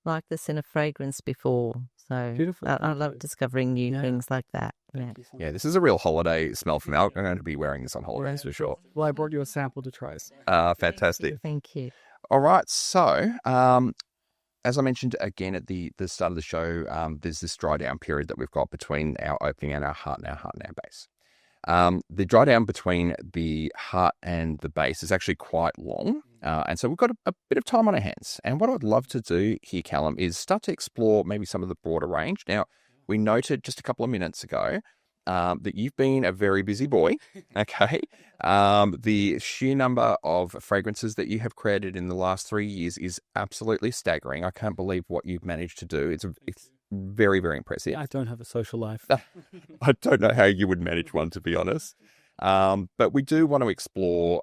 B: like this in a fragrance before. So
C: beautiful.
B: I love discovering new things like that.
A: Yeah, this is a real holiday smell for me. I'm going to be wearing this on holidays for sure.
C: Well, I brought you a sample to try.
A: Fantastic.
B: Thank you.
A: All right. So, as I mentioned again at the start of the show, there's this dry down period that we've got between our opening and our heart and our base. The dry down between the heart and the base is actually quite long. And so we've got a bit of time on our hands. And what I'd love to do here, Callum, is start to explore maybe some of the broader range. Now, we noted just a couple of minutes ago that you've been a very busy boy. Okay. The sheer number of fragrances that you have created in the last 3 years is absolutely staggering. I can't believe what you've managed to do. It's very, very impressive.
C: I don't have a social life.
A: I don't know how you would manage one, to be honest. But we do want to explore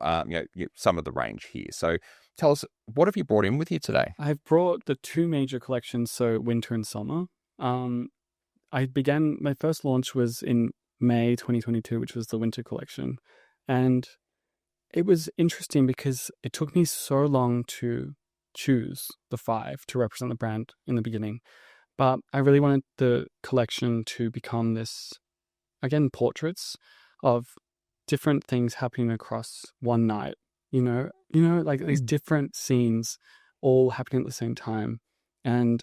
A: some of the range here. So tell us, what have you brought in with you today?
C: I've brought the two major collections, so winter and summer. My first launch was in May 2022, which was the winter collection. And it was interesting because it took me so long to choose the 5 to represent the brand in the beginning. But I really wanted the collection to become this, again, portraits of different things happening across one night, like these different scenes all happening at the same time. And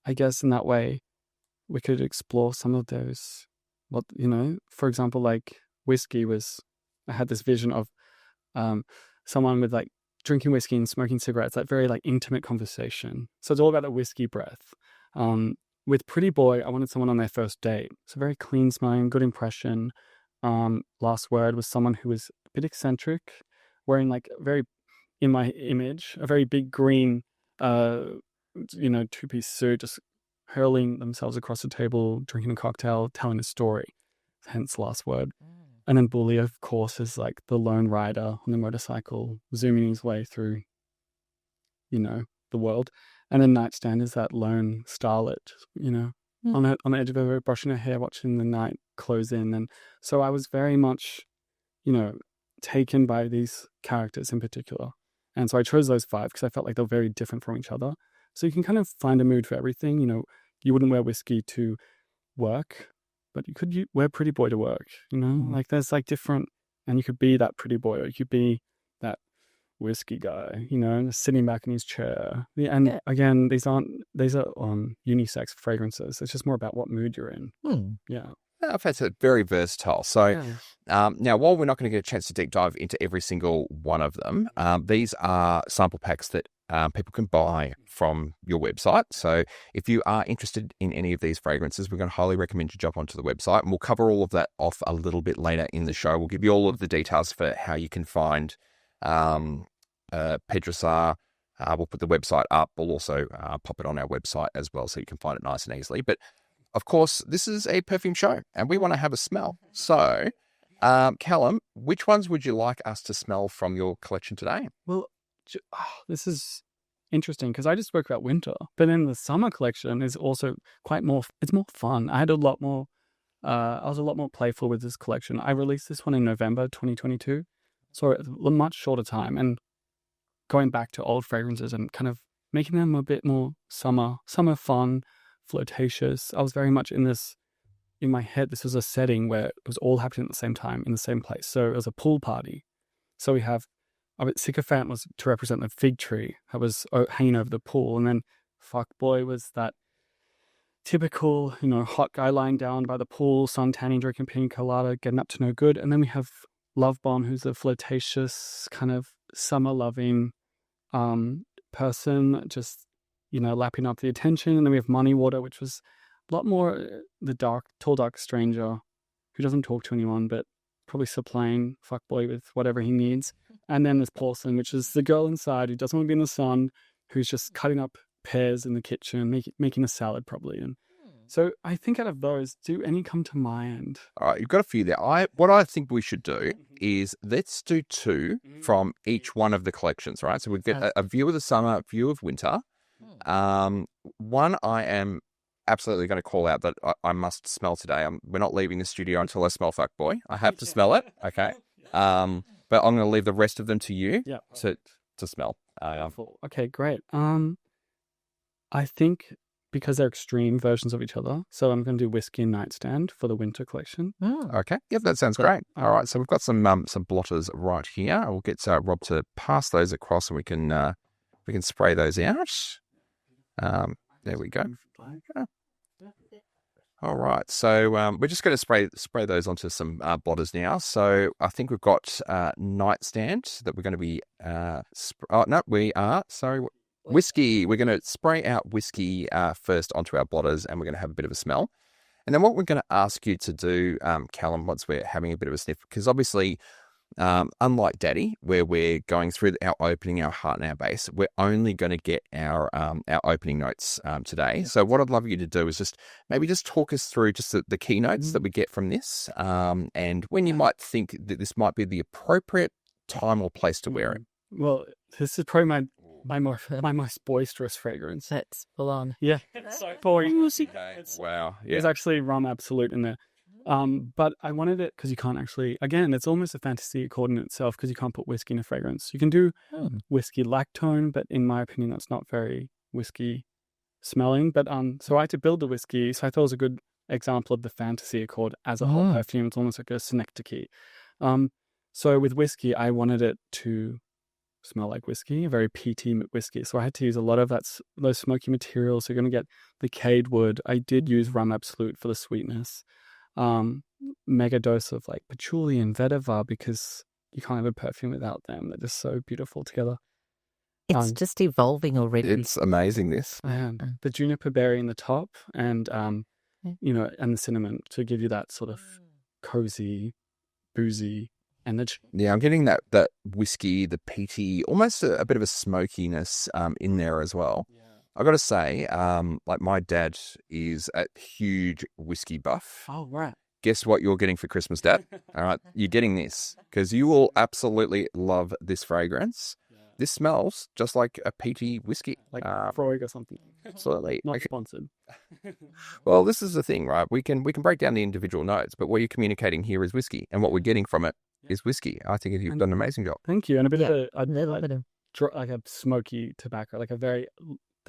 C: I guess in that way, we could explore some of those, for example, like whiskey I had this vision of someone with like drinking whiskey and smoking cigarettes, that very like intimate conversation. So it's all about the whiskey breath. With Pretty Boy, I wanted someone on their first date. So very clean smelling, good impression. Last Word was someone who was a bit eccentric, wearing like in my image, a very big green, two-piece suit, just hurling themselves across the table, drinking a cocktail, telling a story, hence Last Word. And then Bully, of course, is like the lone rider on the motorcycle, zooming his way through, the world. And then Nightstand is that lone starlet, on the edge of her road, brushing her hair, watching the night close in. And so I was very much, taken by these characters in particular. And so I chose those 5 because I felt like they were very different from each other. So you can kind of find a mood for everything. You wouldn't wear whiskey to work, but you could wear Pretty Boy to work, like there's like different, and you could be that pretty boy, or you could be that whiskey guy, sitting back in his chair. And again, these are unisex fragrances. It's just more about what mood you're in. Yeah.
A: That's very versatile. So now, while we're not going to get a chance to deep dive into every single one of them, these are sample packs that people can buy from your website. So if you are interested in any of these fragrances, we're going to highly recommend you jump onto the website, and we'll cover all of that off a little bit later in the show. We'll give you all of the details for how you can find Perdrisa. We'll put the website up. We'll also pop it on our website as well, so you can find it nice and easily. But of course, this is a perfume show, and we want to have a smell. So, Callum, which ones would you like us to smell from your collection today?
C: Well, this is interesting because I just spoke about winter, but then the summer collection is also it's more fun. I was a lot more playful with this collection. I released this one in November 2022, so a much shorter time, and going back to old fragrances and kind of making them a bit more summer fun, flirtatious. I was very much in my head, this was a setting where it was all happening at the same time in the same place. So it was a pool party. So we have, Sycophant was to represent the fig tree that was hanging over the pool. And then Fuckboy was that typical, hot guy lying down by the pool, sun tanning, drinking pina colada, getting up to no good. And then we have Love Bomb, who's a flirtatious, kind of summer-loving person, just lapping up the attention. And then we have Money Water, which was a lot more the tall, dark stranger who doesn't talk to anyone, but probably supplying Fuckboy with whatever he needs. And then there's Porcelain, which is the girl inside who doesn't want to be in the sun, who's just cutting up pears in the kitchen, making a salad probably. And so I think out of those, do any come to mind?
A: All right, you've got a few there. What I think we should do is let's do 2 from each one of the collections, right? So we get a view of the summer, a view of winter. One I am absolutely going to call out that I must smell today. We're not leaving the studio until I smell Fuckboy. I have to smell it, okay? But I'm going to leave the rest of them to you to smell.
C: Okay, great. I think because they're extreme versions of each other, so I'm going to do Whiskey and Nightstand for the winter collection.
A: Okay, yep, that sounds great. All right, so we've got some blotters right here. We'll get Rob to pass those across, and we can spray those out. There we go. All right, so we're just going to spray those onto some blotters now. So I think we've got Nightstand that we're going to be Whiskey. We're going to spray out whiskey first onto our blotters, and we're going to have a bit of a smell. And then what we're going to ask you to do, Callum, once we're having a bit of a sniff, because obviously, unlike Daddy, where we're going through our opening, our heart, and our base, we're only going to get our opening notes today. So what I'd love you to do is just talk us through just the key notes that we get from this, and when you might think that this might be the appropriate time or place to wear it.
C: Well, this is probably my most boisterous fragrance.
B: That's full on.
C: Yeah. So boisterous.
A: Wow. Yeah.
C: There's actually rum absolute in there. But I wanted it because you can't actually, again, it's almost a fantasy accord in itself because you can't put whiskey in a fragrance. You can do whiskey lactone, but in my opinion, that's not very whiskey smelling. But so I had to build the whiskey, so I thought it was a good example of the fantasy accord as a whole perfume. It's almost like a synecdoche. So with whiskey, I wanted it to smell like whiskey, a very peaty whiskey. So I had to use a lot of those smoky materials. So you're going to get the cade wood. I did use rum absolute for the sweetness. Mega dose of like patchouli and vetiver because you can't have a perfume without them. They're just so beautiful together.
B: It's just evolving already.
A: It's amazing, this.
C: And the juniper berry in the top and, and the cinnamon to give you that sort of cozy, boozy energy.
A: Yeah, I'm getting that whiskey, the peaty, almost a bit of a smokiness in there as well. Yeah. I got to say, like my dad is a huge whiskey buff.
C: Oh, right.
A: Guess what you're getting for Christmas, Dad? All right, you're getting this because you will absolutely love this fragrance. Yeah. This smells just like a peaty whiskey.
C: Like Freud or something.
A: Absolutely.
C: Not sponsored.
A: Well, this is the thing, right? We can break down the individual notes, but what you're communicating here is whiskey, and what we're getting from it is whiskey. I think you've done an amazing job.
C: Thank you. And a bit of like a smoky tobacco, like the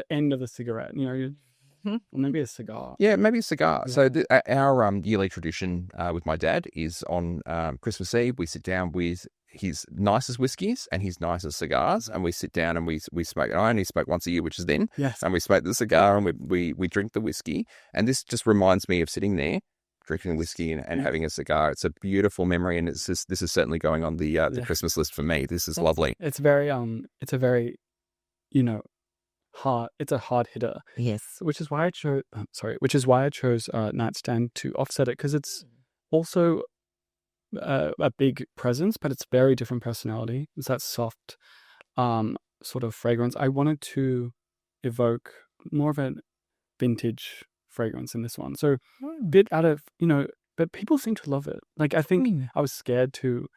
C: end of the cigarette, maybe a cigar.
A: Yeah, maybe a cigar. Yeah. So our yearly tradition with my dad is on Christmas Eve, we sit down with his nicest whiskies and his nicest cigars, and we sit down and we smoke. I only smoke once a year, which is then.
C: Yes.
A: And we smoke the cigar and we drink the whiskey. And this just reminds me of sitting there, drinking whiskey and having a cigar. It's a beautiful memory, and this is certainly going on the Christmas list for me. This is lovely.
C: It's very hard. It's a hard hitter.
B: Yes.
C: Which is why I chose. Nightstand to offset it, because it's also a big presence, but it's very different personality. It's that soft sort of fragrance. I wanted to evoke more of a vintage fragrance in this one. So a bit out of, but people seem to love it. Like, I think I was scared to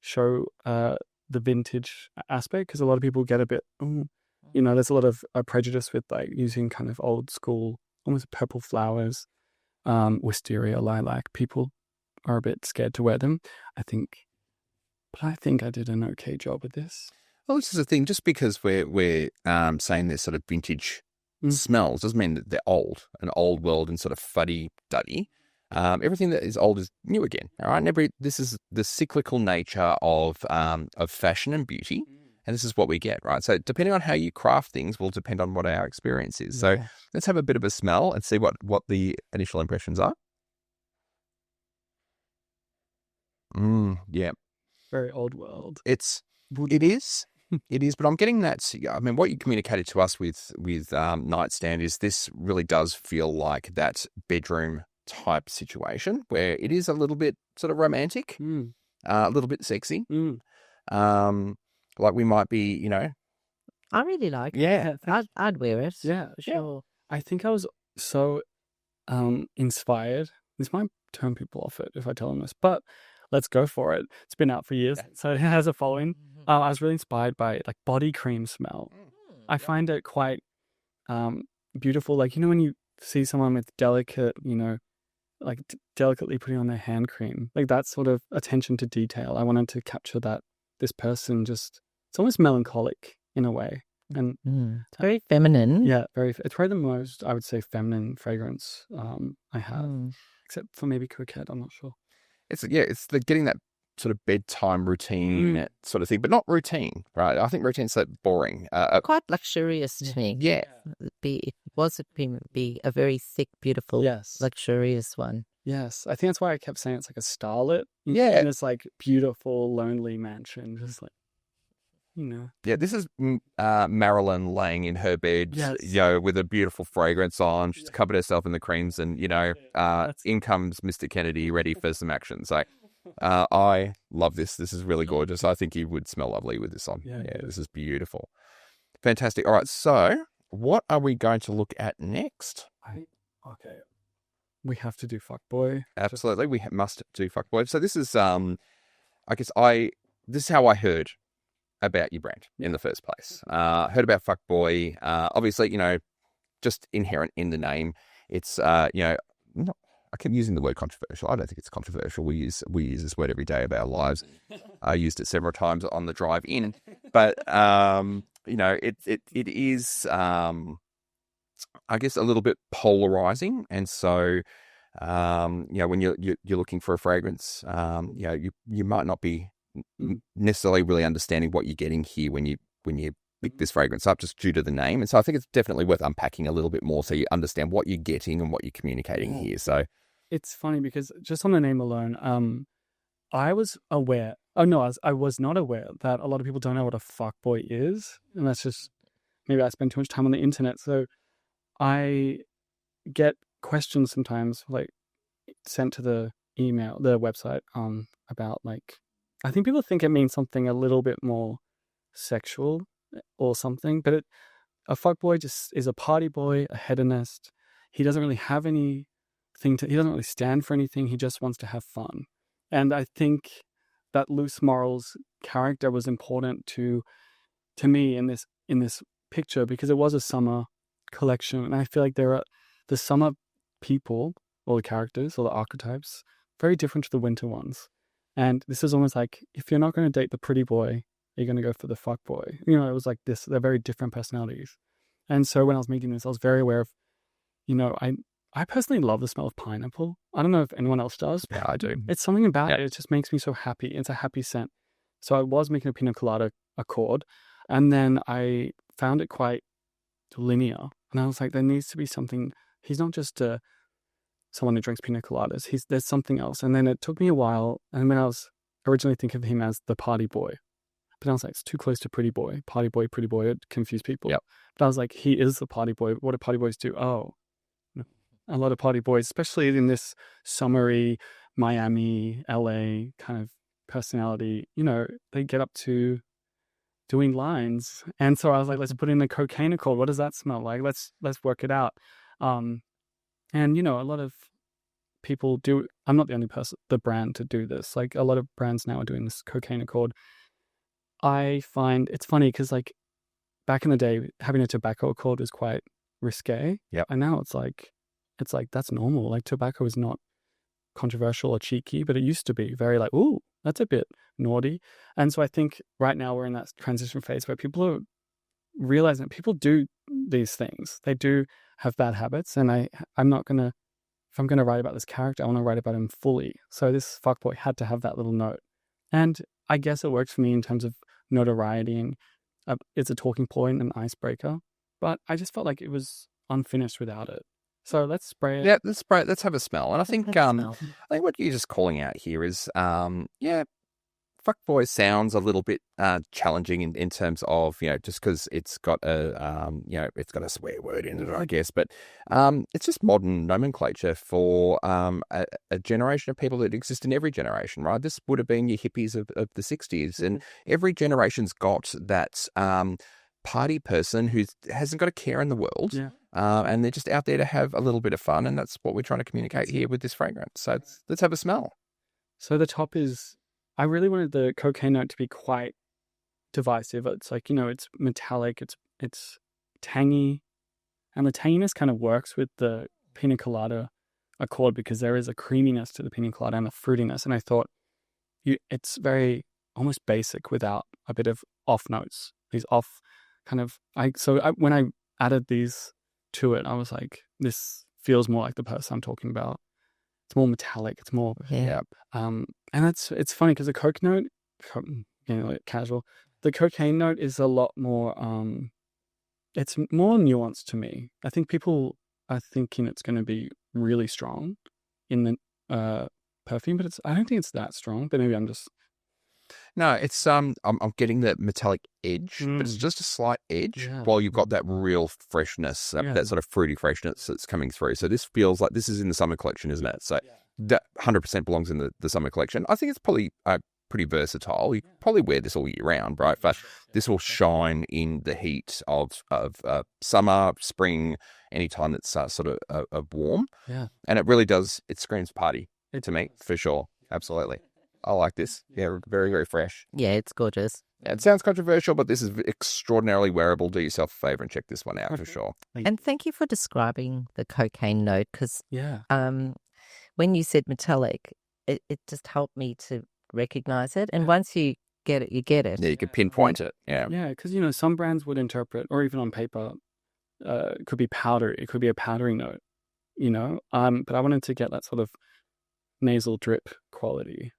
C: show the vintage aspect because a lot of people get a bit, there's a lot of prejudice with like using kind of old school, almost purple flowers, wisteria, lilac. People are a bit scared to wear them, I think. But I think I did an okay job with this.
A: Well, this is the thing. Just because we're saying there's sort of vintage smells doesn't mean that they're old, an old world and sort of fuddy-duddy. Everything that is old is new again. All right, this is the cyclical nature of fashion and beauty, and this is what we get. Right, so depending on how you craft things will depend on what our experience is. So let's have a bit of a smell and see what the initial impressions are. Yeah,
C: very old world.
A: It is. It is, but I'm getting that. I mean, what you communicated to us with Nightstand is this really does feel like that bedroom type situation where it is a little bit sort of romantic, a little bit sexy. Like we might be,
B: I really like it.
A: Yeah.
B: I'd wear it.
C: Yeah,
B: sure.
C: I think I was so inspired. This might turn people off it if I tell them this, but let's go for it. It's been out for years, so it has a following. I was really inspired by like body cream smell. I find it quite beautiful. Like, when you see someone with delicate, delicately putting on their hand cream, like that sort of attention to detail. I wanted to capture that this person it's almost melancholic in a way. And
B: it's very feminine.
C: Yeah, it's probably the most, I would say, feminine fragrance I have, except for maybe Coquette. I'm not sure.
A: It's getting that sort of bedtime routine sort of thing, but not routine, right? I think routine's so boring.
B: Quite luxurious to me.
A: Yeah.
B: It would be a very thick, beautiful, luxurious one.
C: Yes. I think that's why I kept saying it's like a starlet.
A: Yeah.
C: And it's like beautiful, lonely mansion. Just like. you know.
A: Yeah, this is Marilyn laying in her bed,
C: Yes.
A: with a beautiful fragrance on. She's covered herself in the creams, and in comes Mr. Kennedy, ready for some action. So, I love this. This is really gorgeous. I think you would smell lovely with this on.
C: Yeah,
A: This is beautiful, fantastic. All right, so what are we going to look at next?
C: Okay, we have to do fuckboy.
A: Absolutely, we must do fuckboy. So this is, this is how I heard about your brand in the first place. Heard about fuckboy. Obviously, just inherent in the name. It's I keep using the word controversial. I don't think it's controversial. We use this word every day of our lives. I used it several times on the drive in, but it is I guess a little bit polarizing, and so when you're looking for a fragrance, you might not be necessarily really understanding what you're getting here when you pick this fragrance up, just due to the name. And so I think it's definitely worth unpacking a little bit more so you understand what you're getting and what you're communicating here. So
C: it's funny because just on the name alone, I was aware. Oh no, I was not aware that a lot of people don't know what a fuckboy is, and that's just maybe I spend too much time on the internet. So I get questions sometimes, like sent to the website, about like, I think people think it means something a little bit more sexual or something, but a fuckboy just is a party boy, a hedonist. He doesn't really have anything he doesn't really stand for anything. He just wants to have fun. And I think that loose morals character was important to me in this picture, because it was a summer collection, and I feel like there are the summer people or the characters or the archetypes very different to the winter ones. And this is almost like, if you're not going to date the pretty boy, you're going to go for the fuck boy. It was like this. They're very different personalities. And so when I was making this, I was very aware of, I personally love the smell of pineapple. I don't know if anyone else does.
A: Yeah, I do.
C: It's something about it. It just makes me so happy. It's a happy scent. So I was making a pina colada accord, and then I found it quite linear. And I was like, there needs to be something. He's not just someone who drinks pina coladas. There's something else. And then it took me a while. And when I was originally thinking of him as the party boy, but I was like, it's too close to pretty boy. Party boy, pretty boy. It confused people.
A: Yep.
C: But I was like, he is the party boy. What do party boys do? Oh, a lot of party boys, especially in this summery Miami, LA kind of personality, they get up to doing lines. And so I was like, let's put in a cocaine accord. What does that smell like? Let's work it out. And a lot of people do. I'm not the only the brand to do this. Like, a lot of brands now are doing this cocaine accord. I find it's funny because, like, back in the day, having a tobacco accord was quite risque.
A: Yep.
C: And now it's like that's normal. Like, tobacco is not controversial or cheeky, but it used to be very like, ooh, that's a bit naughty. And so I think right now we're in that transition phase where people are realizing that people do these things. They do have bad habits, and I'm not gonna, if I'm gonna write about this character, I want to write about him fully. So this fuckboy had to have that little note, and I guess it works for me in terms of notoriety, and it's a talking point, an icebreaker. But I just felt like it was unfinished without it. So let's spray it.
A: Yeah, let's spray it. Let's have a smell. And I think
B: I
A: I think what you're just calling out here is fuckboy sounds a little bit challenging in terms of, just because it's got it's got a swear word in it, I guess. But it's just modern nomenclature for a generation of people that exist in every generation, right? This would have been your hippies of the 60s. And every generation's got that party person who hasn't got a care in the world.
C: Yeah.
A: And they're just out there to have a little bit of fun. And that's what we're trying to communicate here with this fragrance. So let's have a smell.
C: So the top is, I really wanted the cocaine note to be quite divisive. It's like, it's metallic, it's tangy, and the tanginess kind of works with the pina colada accord because there is a creaminess to the pina colada and a fruitiness. And I thought it's very almost basic without a bit of off notes. These off kind of, when I added these to it, I was like, this feels more like the person I'm talking about. It's more metallic. It's more, and it's funny because the coke note, casual. The cocaine note is a lot more. It's more nuanced to me. I think people are thinking it's going to be really strong in the perfume, but I don't think it's that strong. But maybe I'm just
A: No, it's I'm getting that metallic edge, but it's just a slight edge, while you've got that real freshness, that sort of fruity freshness that's coming through. So this feels like this is in the summer collection, isn't it? So that 100% belongs in the summer collection. I think it's probably pretty versatile. You can probably wear this all year round, right? But this will shine in the heat of summer, spring, any time that's sort of warm.
C: Yeah.
A: And it really does, it screams party to me, for sure. Absolutely. I like this. Yeah, very, very fresh.
B: Yeah, it's gorgeous.
A: Yeah, it sounds controversial, but this is extraordinarily wearable. Do yourself a favor and check this one out for sure.
B: And thank you for describing the cocaine note, because
C: Yeah.
B: when you said metallic, it just helped me to recognize it. And once you get it, you get it.
A: Yeah, you can pinpoint it. Yeah.
C: Yeah, because, some brands would interpret, or even on paper, it could be powder. It could be a powdery note, But I wanted to get that sort of nasal drip quality,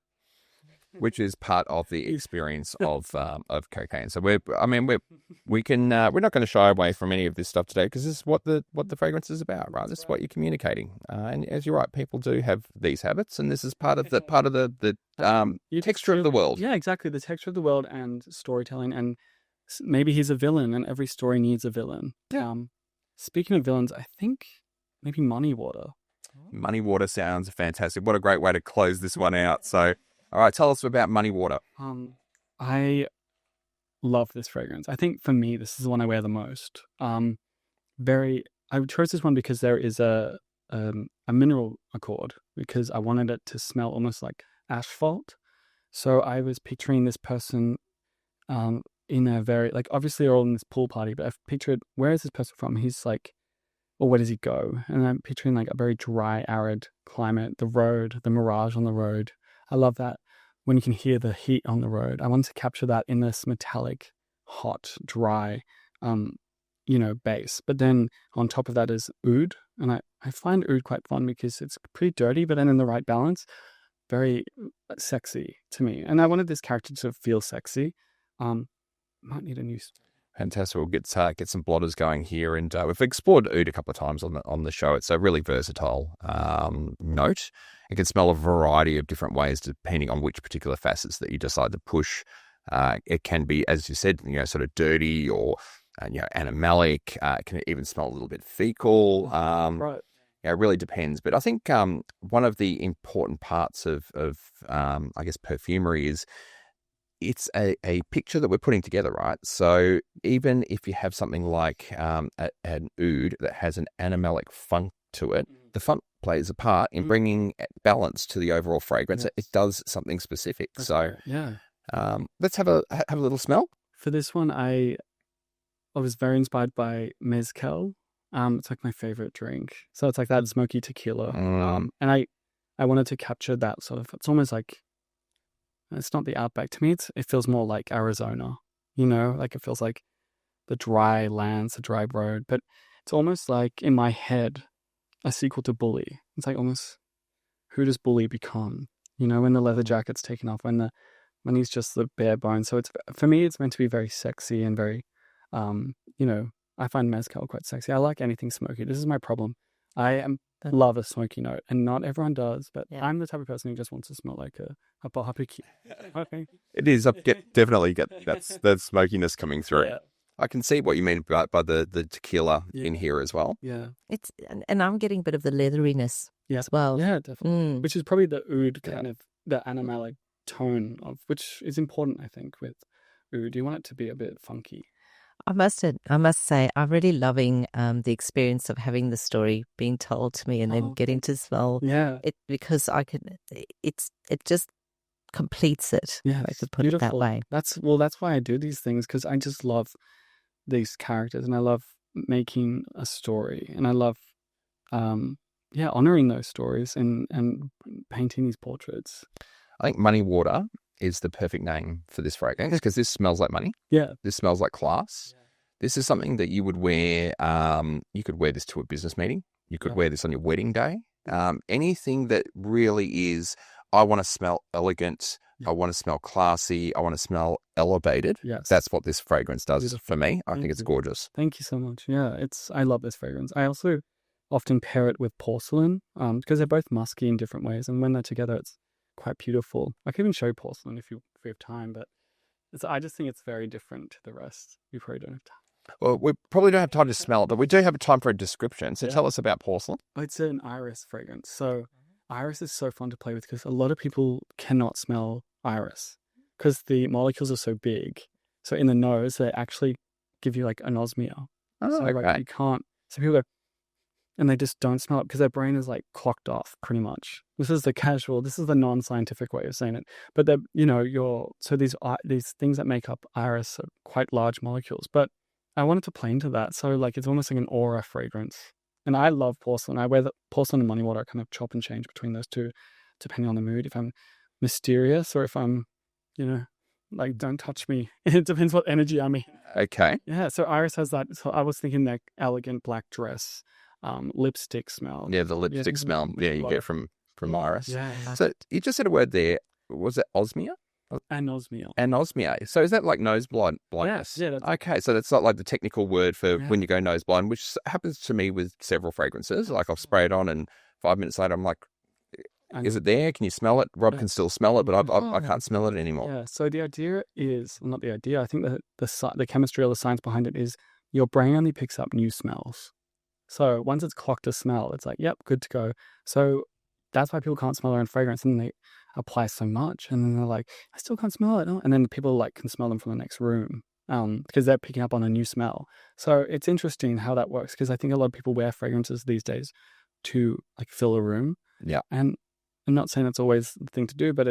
A: which is part of the experience of cocaine. So we're not going to shy away from any of this stuff today, because this is what the fragrance is about, right? This is what you're communicating. And as you're right, people do have these habits, and this is part of the texture of the world.
C: Yeah, exactly. The texture of the world and storytelling, and maybe he's a villain, and every story needs a villain.
A: Yeah.
C: Speaking of villains, I think maybe Money Water.
A: Money Water sounds fantastic. What a great way to close this one out. So, all right, tell us about Money Water.
C: I love this fragrance. I think for me, this is the one I wear the most. I chose this one because there is a mineral accord, because I wanted it to smell almost like asphalt. So I was picturing this person in a very, obviously they're all in this pool party, but I've pictured, where is this person from? He's like, or where does he go? And I'm picturing a very dry, arid climate, the road, the mirage on the road. I love that when you can hear the heat on the road. I wanted to capture that in this metallic, hot, dry, base. But then on top of that is oud. And I find oud quite fun because it's pretty dirty, but then in the right balance, very sexy to me. And I wanted this character to feel sexy. Might need a new...
A: Fantastic. We'll get some blotters going here, and we've explored oud a couple of times on the show. It's a really versatile note. It can smell a variety of different ways depending on which particular facets that you decide to push. It can be, as you said, sort of dirty or animalic. It can even smell a little bit fecal.
C: Right.
A: Yeah, it really depends. But I think one of the important parts of I guess perfumery is, it's a picture that we're putting together, right? So even if you have something like an oud that has an animalic funk to it, the funk plays a part in bringing balance to the overall fragrance. Yes. It does something specific. That's so right.
C: Yeah,
A: let's have a little smell.
C: For this one, I was very inspired by mezcal. It's like my favorite drink. So it's like that smoky tequila. And I wanted to capture that sort of. It's almost like, it's not the outback. To me, it feels more like Arizona, it feels like the dry lands, the dry road. But it's almost like, in my head, a sequel to Bully. It's like almost, who does Bully become? When the leather jacket's taken off, when he's just the bare bones. So for me, it's meant to be very sexy and very, I find mezcal quite sexy. I like anything smoky. This is my problem. I love a smoky note, and not everyone does, but I'm the type of person who just wants to smell like a barbecue. Okay.
A: It is. Definitely get that smokiness coming through. Yeah. I can see what you mean by the tequila in here as well.
C: Yeah.
B: And I'm getting a bit of the leatheriness as well.
C: Yeah, definitely. Which is probably the oud kind of, the animalic tone of, which is important, I think, with oud. You want it to be a bit funky.
B: I must say, I'm really loving the experience of having the story being told to me and then getting to smell it, because it just completes it.
C: Yeah,
B: I could put it that way.
C: That's why I do these things, because I just love these characters, and I love making a story, and I love honoring those stories and painting these portraits.
A: I think Money Water is the perfect name for this fragrance, because this smells like money.
C: Yeah.
A: This smells like class. Yeah. This is something that you would wear. You could wear this to a business meeting. You could wear this on your wedding day. Anything that really is, I want to smell elegant. I want to smell classy. I want to smell elevated.
C: Yes.
A: That's what this fragrance does for me. I think it's gorgeous.
C: Thank you so much. Yeah, I love this fragrance. I also often pair it with porcelain, because they're both musky in different ways. And when they're together, quite beautiful. I can even show porcelain if we have time, but I just think it's very different to the rest. We probably don't have time.
A: Well, we probably don't have time to smell it, but we do have time for a description. So tell us about porcelain.
C: It's an iris fragrance. So iris is so fun to play with because a lot of people cannot smell iris because the molecules are so big. So in the nose, they actually give you like anosmia.
A: Oh,
C: so
A: okay.
C: like you can't. So people go, and they just don't smell it because their brain is like clocked off pretty much. This is the non-scientific way of saying it. But so these things that make up iris are quite large molecules. But I wanted to play into that. So like it's almost like an aura fragrance. And I love porcelain. I wear the porcelain and money water. I kind of chop and change between those two, depending on the mood. If I'm mysterious or if I'm, like don't touch me. It depends what energy I'm in.
A: Okay.
C: Yeah. So iris has that. So I was thinking that elegant black dress. Lipstick smell.
A: Yeah, the lipstick smell. Yeah, you get from iris.
C: Yeah.
A: So you just said a word there. Was it osmia?
C: Anosmia.
A: Anosmia. So is that like nose blindness?
C: Yeah.
A: Okay, so that's not like the technical word for when you go nose blind, which happens to me with several fragrances. Like I'll spray it on, and 5 minutes later, I'm like, is it there? Can you smell it? Rob can still smell it, but I can't smell it anymore.
C: Yeah. So the idea is, well, not the idea. I think that the chemistry or the science behind it is your brain only picks up new smells. So once it's clocked a smell, it's like, yep, good to go. So that's why people can't smell their own fragrance, and they apply so much, and then they're like, I still can't smell it. And then people like can smell them from the next room because they're picking up on a new smell. So it's interesting how that works because I think a lot of people wear fragrances these days to like fill a room.
A: Yeah.
C: And I'm not saying that's always the thing to do, but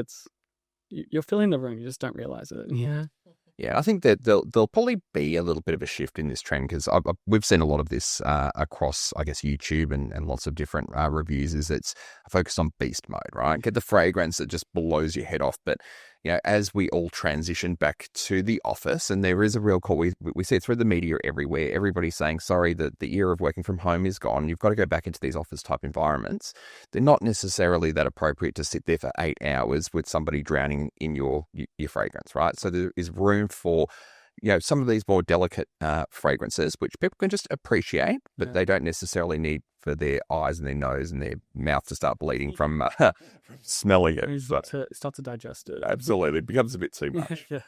C: you're filling the room, you just don't realize it. Yeah.
A: Yeah, I think that there'll probably be a little bit of a shift in this trend because we've seen a lot of this across, I guess, YouTube and lots of different reviews. Is it's focused on beast mode, right? Get the fragrance that just blows your head off. But as we all transition back to the office, and there is a real call, we see it through the media everywhere. Everybody's saying, sorry, that the era of working from home is gone. You've got to go back into these office type environments. They're not necessarily that appropriate to sit there for 8 hours with somebody drowning in your fragrance, right? So there is room for some of these more delicate fragrances, which people can just appreciate, but they don't necessarily need for their eyes and their nose and their mouth to start bleeding from smelling it.
C: Start to digest it.
A: Absolutely. It becomes a bit too much.
C: Yeah.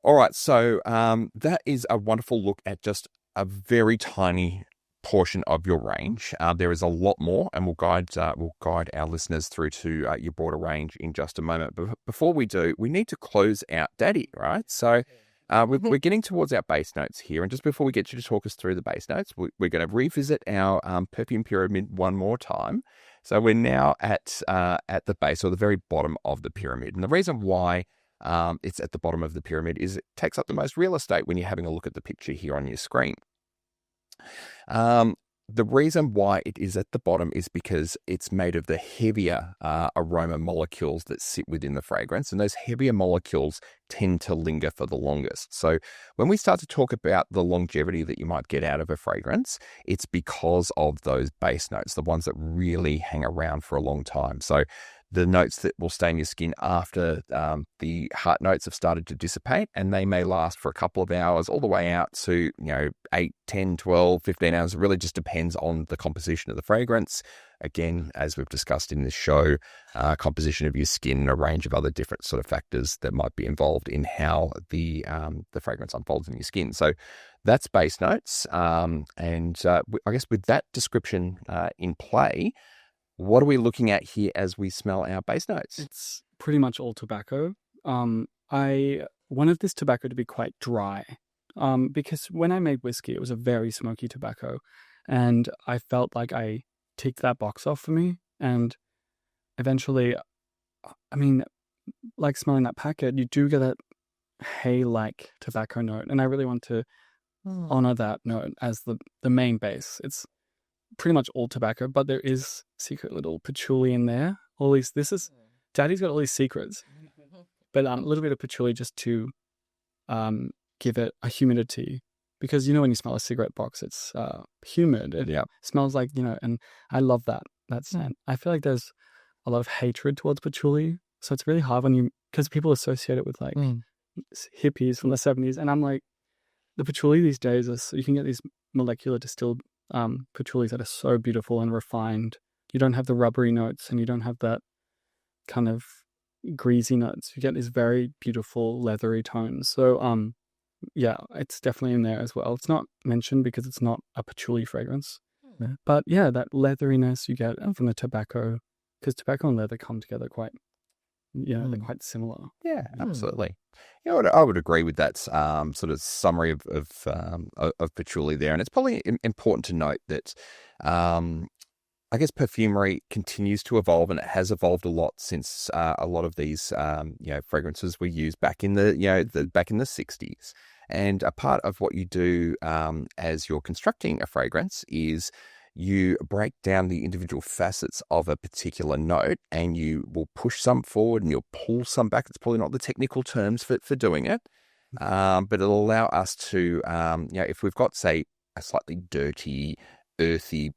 A: All right. So that is a wonderful look at just a very tiny portion of your range. There is a lot more, and we'll guide our listeners through to your broader range in just a moment. But before we do, we need to close out Daddy, right? So we're getting towards our base notes here, and just before we get you to talk us through the base notes, we're going to revisit our perfume pyramid one more time. So we're now at the base or the very bottom of the pyramid, and the reason why it's at the bottom of the pyramid is it takes up the most real estate when you're having a look at the picture here on your screen. The reason why it is at the bottom is because it's made of the heavier aroma molecules that sit within the fragrance, and those heavier molecules tend to linger for the longest. So when we start to talk about the longevity that you might get out of a fragrance, it's because of those base notes, the ones that really hang around for a long time. So the notes that will stay in your skin after the heart notes have started to dissipate, and they may last for a couple of hours all the way out to 8, 10, 12, 15 hours. It really just depends on the composition of the fragrance. Again, as we've discussed in this show, composition of your skin and a range of other different sort of factors that might be involved in how the fragrance unfolds in your skin. So that's base notes. And I guess with that description in play, what are we looking at here as we smell our base notes?
C: It's pretty much all tobacco. I wanted this tobacco to be quite dry because when I made whiskey, it was a very smoky tobacco, and I felt like I ticked that box off for me. And eventually, I mean, like smelling that packet, you do get that hay-like tobacco note, and I really want to honor that note as the main base. It's pretty much all tobacco, but there is secret little patchouli in there. Daddy's got all these secrets, but a little bit of patchouli just to give it a humidity, because when you smell a cigarette box, it's humid. It smells like and I love that scent. I feel like there's a lot of hatred towards patchouli, so it's really hard because people associate it with like hippies from the 70s, and I'm like, the patchouli these days you can get these molecular distilled patchoulis that are so beautiful and refined. You don't have the rubbery notes, and you don't have that kind of greasy notes. You get these very beautiful leathery tones. So yeah, it's definitely in there as well. It's not mentioned because it's not a patchouli fragrance. But yeah, that leatheriness you get from the tobacco, because tobacco and leather come together quite, they're quite similar.
A: Yeah, absolutely. I would agree with that sort of summary of patchouli there. And it's probably important to note that I guess perfumery continues to evolve, and it has evolved a lot since a lot of these fragrances were used back in the back in the 60s. And a part of what you do as you're constructing a fragrance is you break down the individual facets of a particular note, and you will push some forward and you'll pull some back. It's probably not the technical terms for doing it, but it'll allow us to, if we've got, say, a slightly dirty, earthy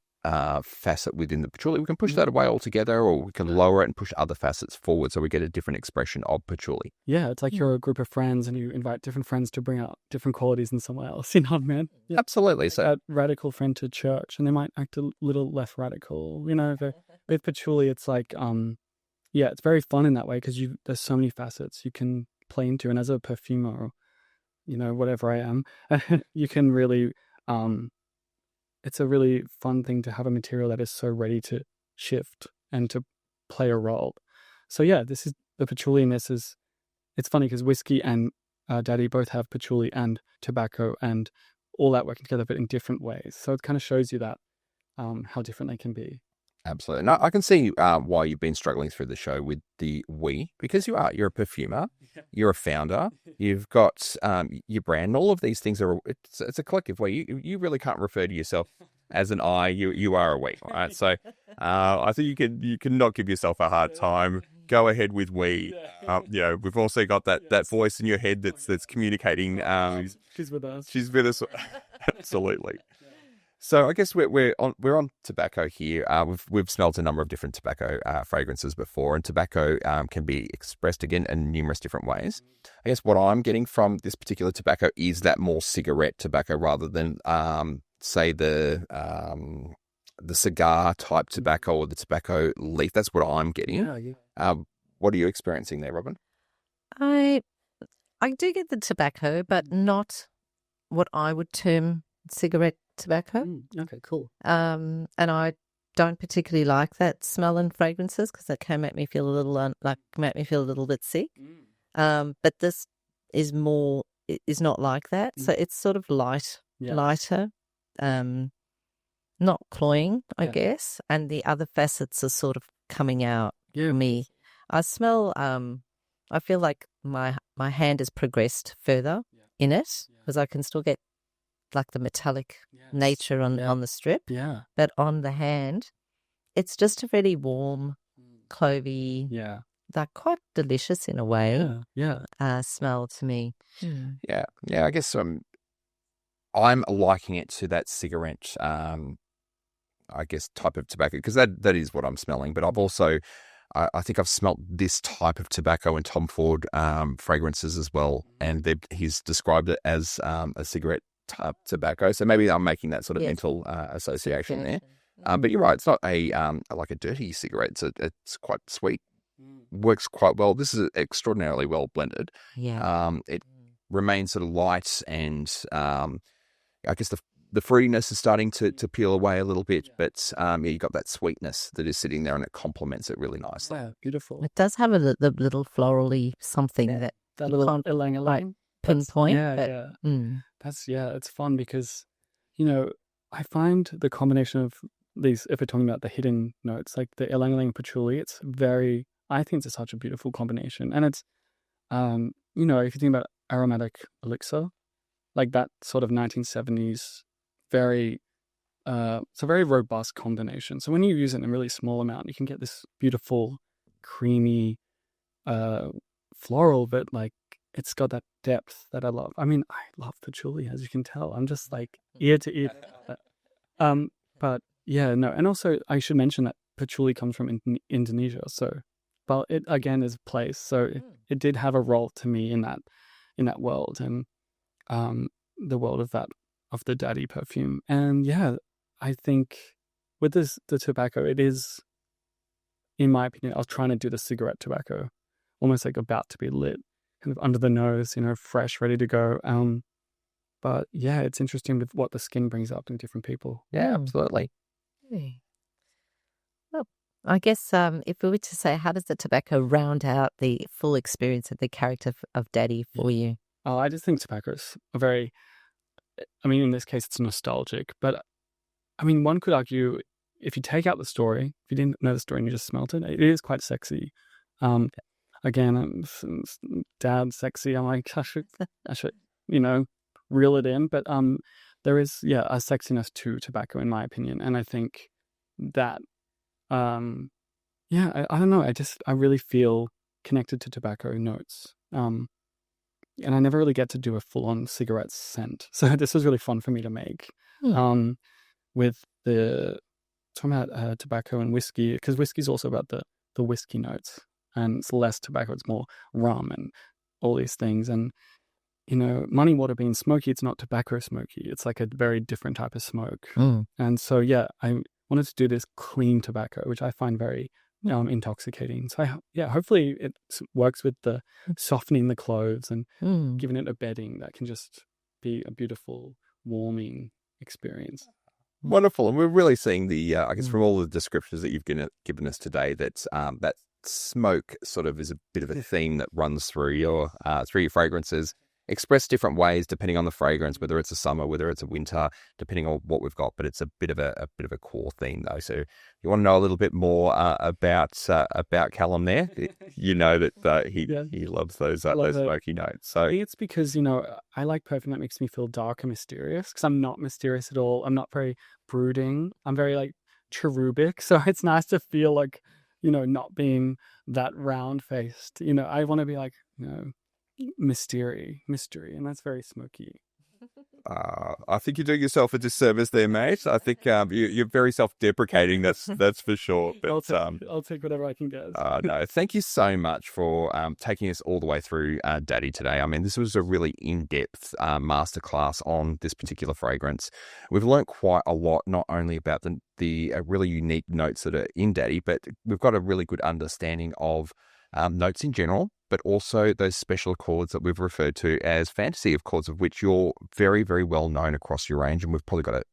A: facet within the patchouli, we can push that away altogether, or we can lower it and push other facets forward so we get a different expression of patchouli.
C: Yeah, it's like you're a group of friends and you invite different friends to bring out different qualities in someone else. You know what I mean? Yeah.
A: Absolutely. So
C: a radical friend to church, and they might act a little less radical. With patchouli, it's like, it's very fun in that way because there's so many facets you can play into. And as a perfumer, or, whatever I am, you can really, it's a really fun thing to have a material that is so ready to shift and to play a role. So yeah, this is the patchouli in this is, it's funny because whiskey and Daddy both have patchouli and tobacco and all that working together, but in different ways. So it kind of shows you that how different they can be.
A: Absolutely. No, I can see why you've been struggling through the show with the we, because you're a perfumer, you're a founder, you've got your brand, all of these things it's a collective we. You really can't refer to yourself as an I, you are a we, right? So I think you can not give yourself a hard time. Go ahead with we. We've also got that voice in your head that's communicating.
C: She's with us.
A: She's with us. Absolutely. So I guess we're on tobacco here. We've smelled a number of different tobacco fragrances before, and tobacco can be expressed again in numerous different ways. I guess what I'm getting from this particular tobacco is that more cigarette tobacco rather than say the cigar type tobacco or the tobacco leaf. That's what I'm getting. What are you experiencing there, Robin?
B: I do get the tobacco, but not what I would term cigarette tobacco.
C: Okay, cool.
B: And I don't particularly like that smell in fragrances because it can make me feel a little bit sick. But this is not like that. So it's sort of lighter, not cloying, I guess. And the other facets are sort of coming out for me. I smell. I feel like my hand has progressed further in it because I can still get like the metallic nature on the strip.
C: Yeah.
B: But on the hand, it's just a very warm, clovey, like quite delicious in a way. Smell to me.
A: Yeah. I guess I'm liking it to that cigarette, I guess, type of tobacco because that is what I'm smelling. But I've also, I think I've smelt this type of tobacco in Tom Ford fragrances as well, and he's described it as a cigarette type tobacco. So maybe I'm making that sort of mental association there. But you're right, it's not like a dirty cigarette. It's quite sweet. Works quite well. This is extraordinarily well blended. It remains sort of light, and I guess the fruitiness is starting to peel away a little bit, but you've got that sweetness that is sitting there, and it complements it really nicely.
C: Wow, beautiful.
B: It does have the little florally something that
C: little ylang-ylang
B: pinpoint.
C: It's fun because, I find the combination of these, if we're talking about the hidden notes, like the ylang-ylang patchouli, I think it's such a beautiful combination. And it's, if you think about aromatic elixir, like that sort of 1970s, it's a very robust combination. So when you use it in a really small amount, you can get this beautiful, creamy, floral, but like it's got that depth that I love. I mean, I love patchouli, as you can tell. I'm just like ear to ear. But yeah, no. And also I should mention that patchouli comes from Indonesia. So, but it again is a place. So it did have a role to me in that world and the world of the Daddy perfume. And I think with the tobacco, it is, in my opinion, I was trying to do the cigarette tobacco almost like about to be lit, kind of under the nose, fresh, ready to go. But yeah, it's interesting with what the skin brings up in different people.
A: Yeah, absolutely.
B: Okay. Well, I guess if we were to say, how does the tobacco round out the full experience of the character of Daddy for you?
C: Oh, I just think tobacco's in this case, it's nostalgic. But, one could argue if you take out the story, if you didn't know the story and you just smelt it, it is quite sexy. Again, dad sexy. I'm like, I should, reel it in. But there is, a sexiness to tobacco, in my opinion. And I think that, I don't know. I really feel connected to tobacco notes. And I never really get to do a full-on cigarette scent. So this was really fun for me to make. With the talking about tobacco and whiskey, because whiskey's also about the whiskey notes, and it's less tobacco, it's more rum and all these things. And money water being smoky, it's not tobacco smoky, it's like a very different type of smoke. And so I wanted to do this clean tobacco, which I find very intoxicating. So hopefully it works with the softening the cloves and giving it a bedding that can just be a beautiful warming experience.
A: Wonderful. And we're really seeing the, I guess from all the descriptions that you've given us today, that that smoke sort of is a bit of a theme that runs through your fragrances, expressed different ways depending on the fragrance, whether it's a summer, whether it's a winter, depending on what we've got. But it's a bit of a core theme though. So you want to know a little bit more about Callum there. You know that he loves those smoky notes. So
C: I think it's because I like perfume that makes me feel dark and mysterious, because I'm not mysterious at all. I'm not very brooding. I'm very like cherubic. So it's nice to feel like not being that round faced. I want to be like mystery, and that's very smoky.
A: I think you're doing yourself a disservice there, mate. I think you're very self-deprecating. That's for sure. But
C: I'll take whatever I can get.
A: No, thank you so much for taking us all the way through Daddy today. This was a really in-depth masterclass on this particular fragrance. We've learned quite a lot, not only about the really unique notes that are in Daddy, but we've got a really good understanding of notes in general, but also those special accords that we've referred to as fantasy accords, of which you're very, very well known across your range. And we've probably got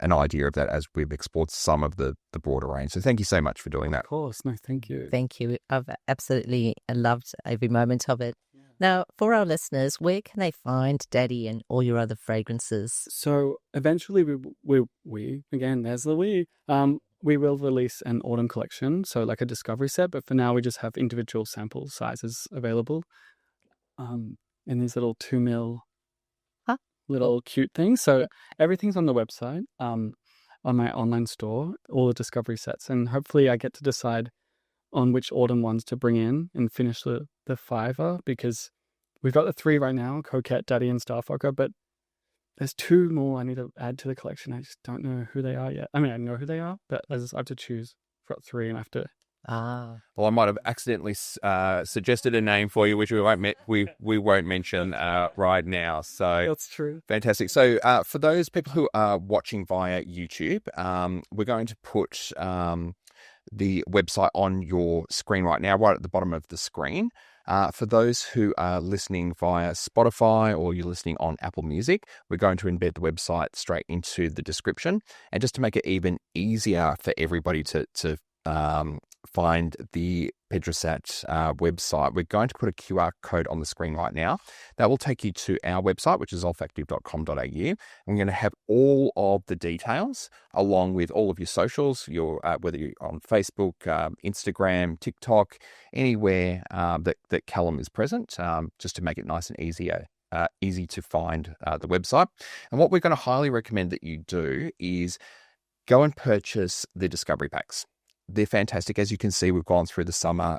A: an idea of that as we've explored some of the broader range. So thank you so much for doing that.
C: Of course. No, thank you.
B: Thank you. I've absolutely loved every moment of it. Yeah. Now, for our listeners, where can they find Daddy and all your other fragrances?
C: So eventually we again, there's the we will release an autumn collection, so like a discovery set, but for now we just have individual sample sizes available. In these little 2 ml little cute things. So everything's on the website, on my online store, all the discovery sets, and hopefully I get to decide on which autumn ones to bring in and finish the 5er, because we've got the 3 right now, Coquette, Daddy and Starfucker, but there's 2 more I need to add to the collection. I just don't know who they are yet. I know who they are, but I have to choose. I've got 3 and I have to...
A: Well, I might have accidentally suggested a name for you, which we won't mention right now. So
C: that's true.
A: Fantastic. So for those people who are watching via YouTube, we're going to put the website on your screen right now, right at the bottom of the screen. For those who are listening via Spotify or you're listening on Apple Music, we're going to embed the website straight into the description. And just to make it even easier for everybody to find the PERDRISAT website, we're going to put a QR code on the screen right now. That will take you to our website, which is olfactive.com.au. And we're going to have all of the details along with all of your socials, whether you're on Facebook, Instagram, TikTok, anywhere that Callum is present, just to make it nice and easy to find the website. And what we're going to highly recommend that you do is go and purchase the discovery packs. They're fantastic. As you can see, we've gone through the summer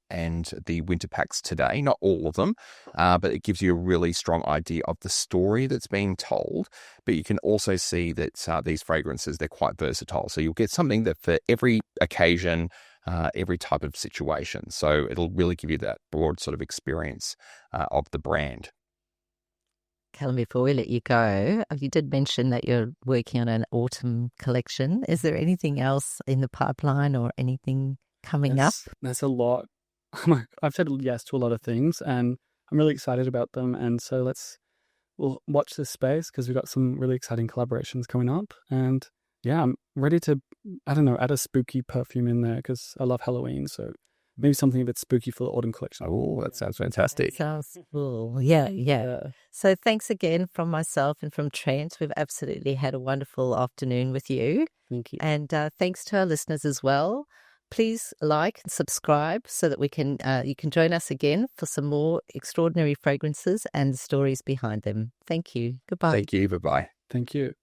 A: and the winter packs today. Not all of them, but it gives you a really strong idea of the story that's being told. But you can also see that these fragrances, they're quite versatile. So you'll get something that for every occasion, every type of situation. So it'll really give you that broad sort of experience of the brand.
B: Callum, before we let you go, you did mention that you're working on an autumn collection. Is there anything else in the pipeline or anything coming up?
C: There's a lot I've said yes to a lot of things, and I'm really excited about them. And so we'll watch this space because we've got some really exciting collaborations coming up. And yeah, I'm ready to, I don't know, add a spooky perfume in there because I love Halloween. So maybe something a bit spooky for the autumn collection.
A: Oh, that sounds fantastic.
B: Sounds cool. Yeah. So thanks again from myself and from Trent. We've absolutely had a wonderful afternoon with you.
C: Thank you.
B: And thanks to our listeners as well. Please like and subscribe so that you can join us again for some more extraordinary fragrances and the stories behind them. Thank you. Goodbye.
A: Thank you. Bye-bye.
C: Thank you.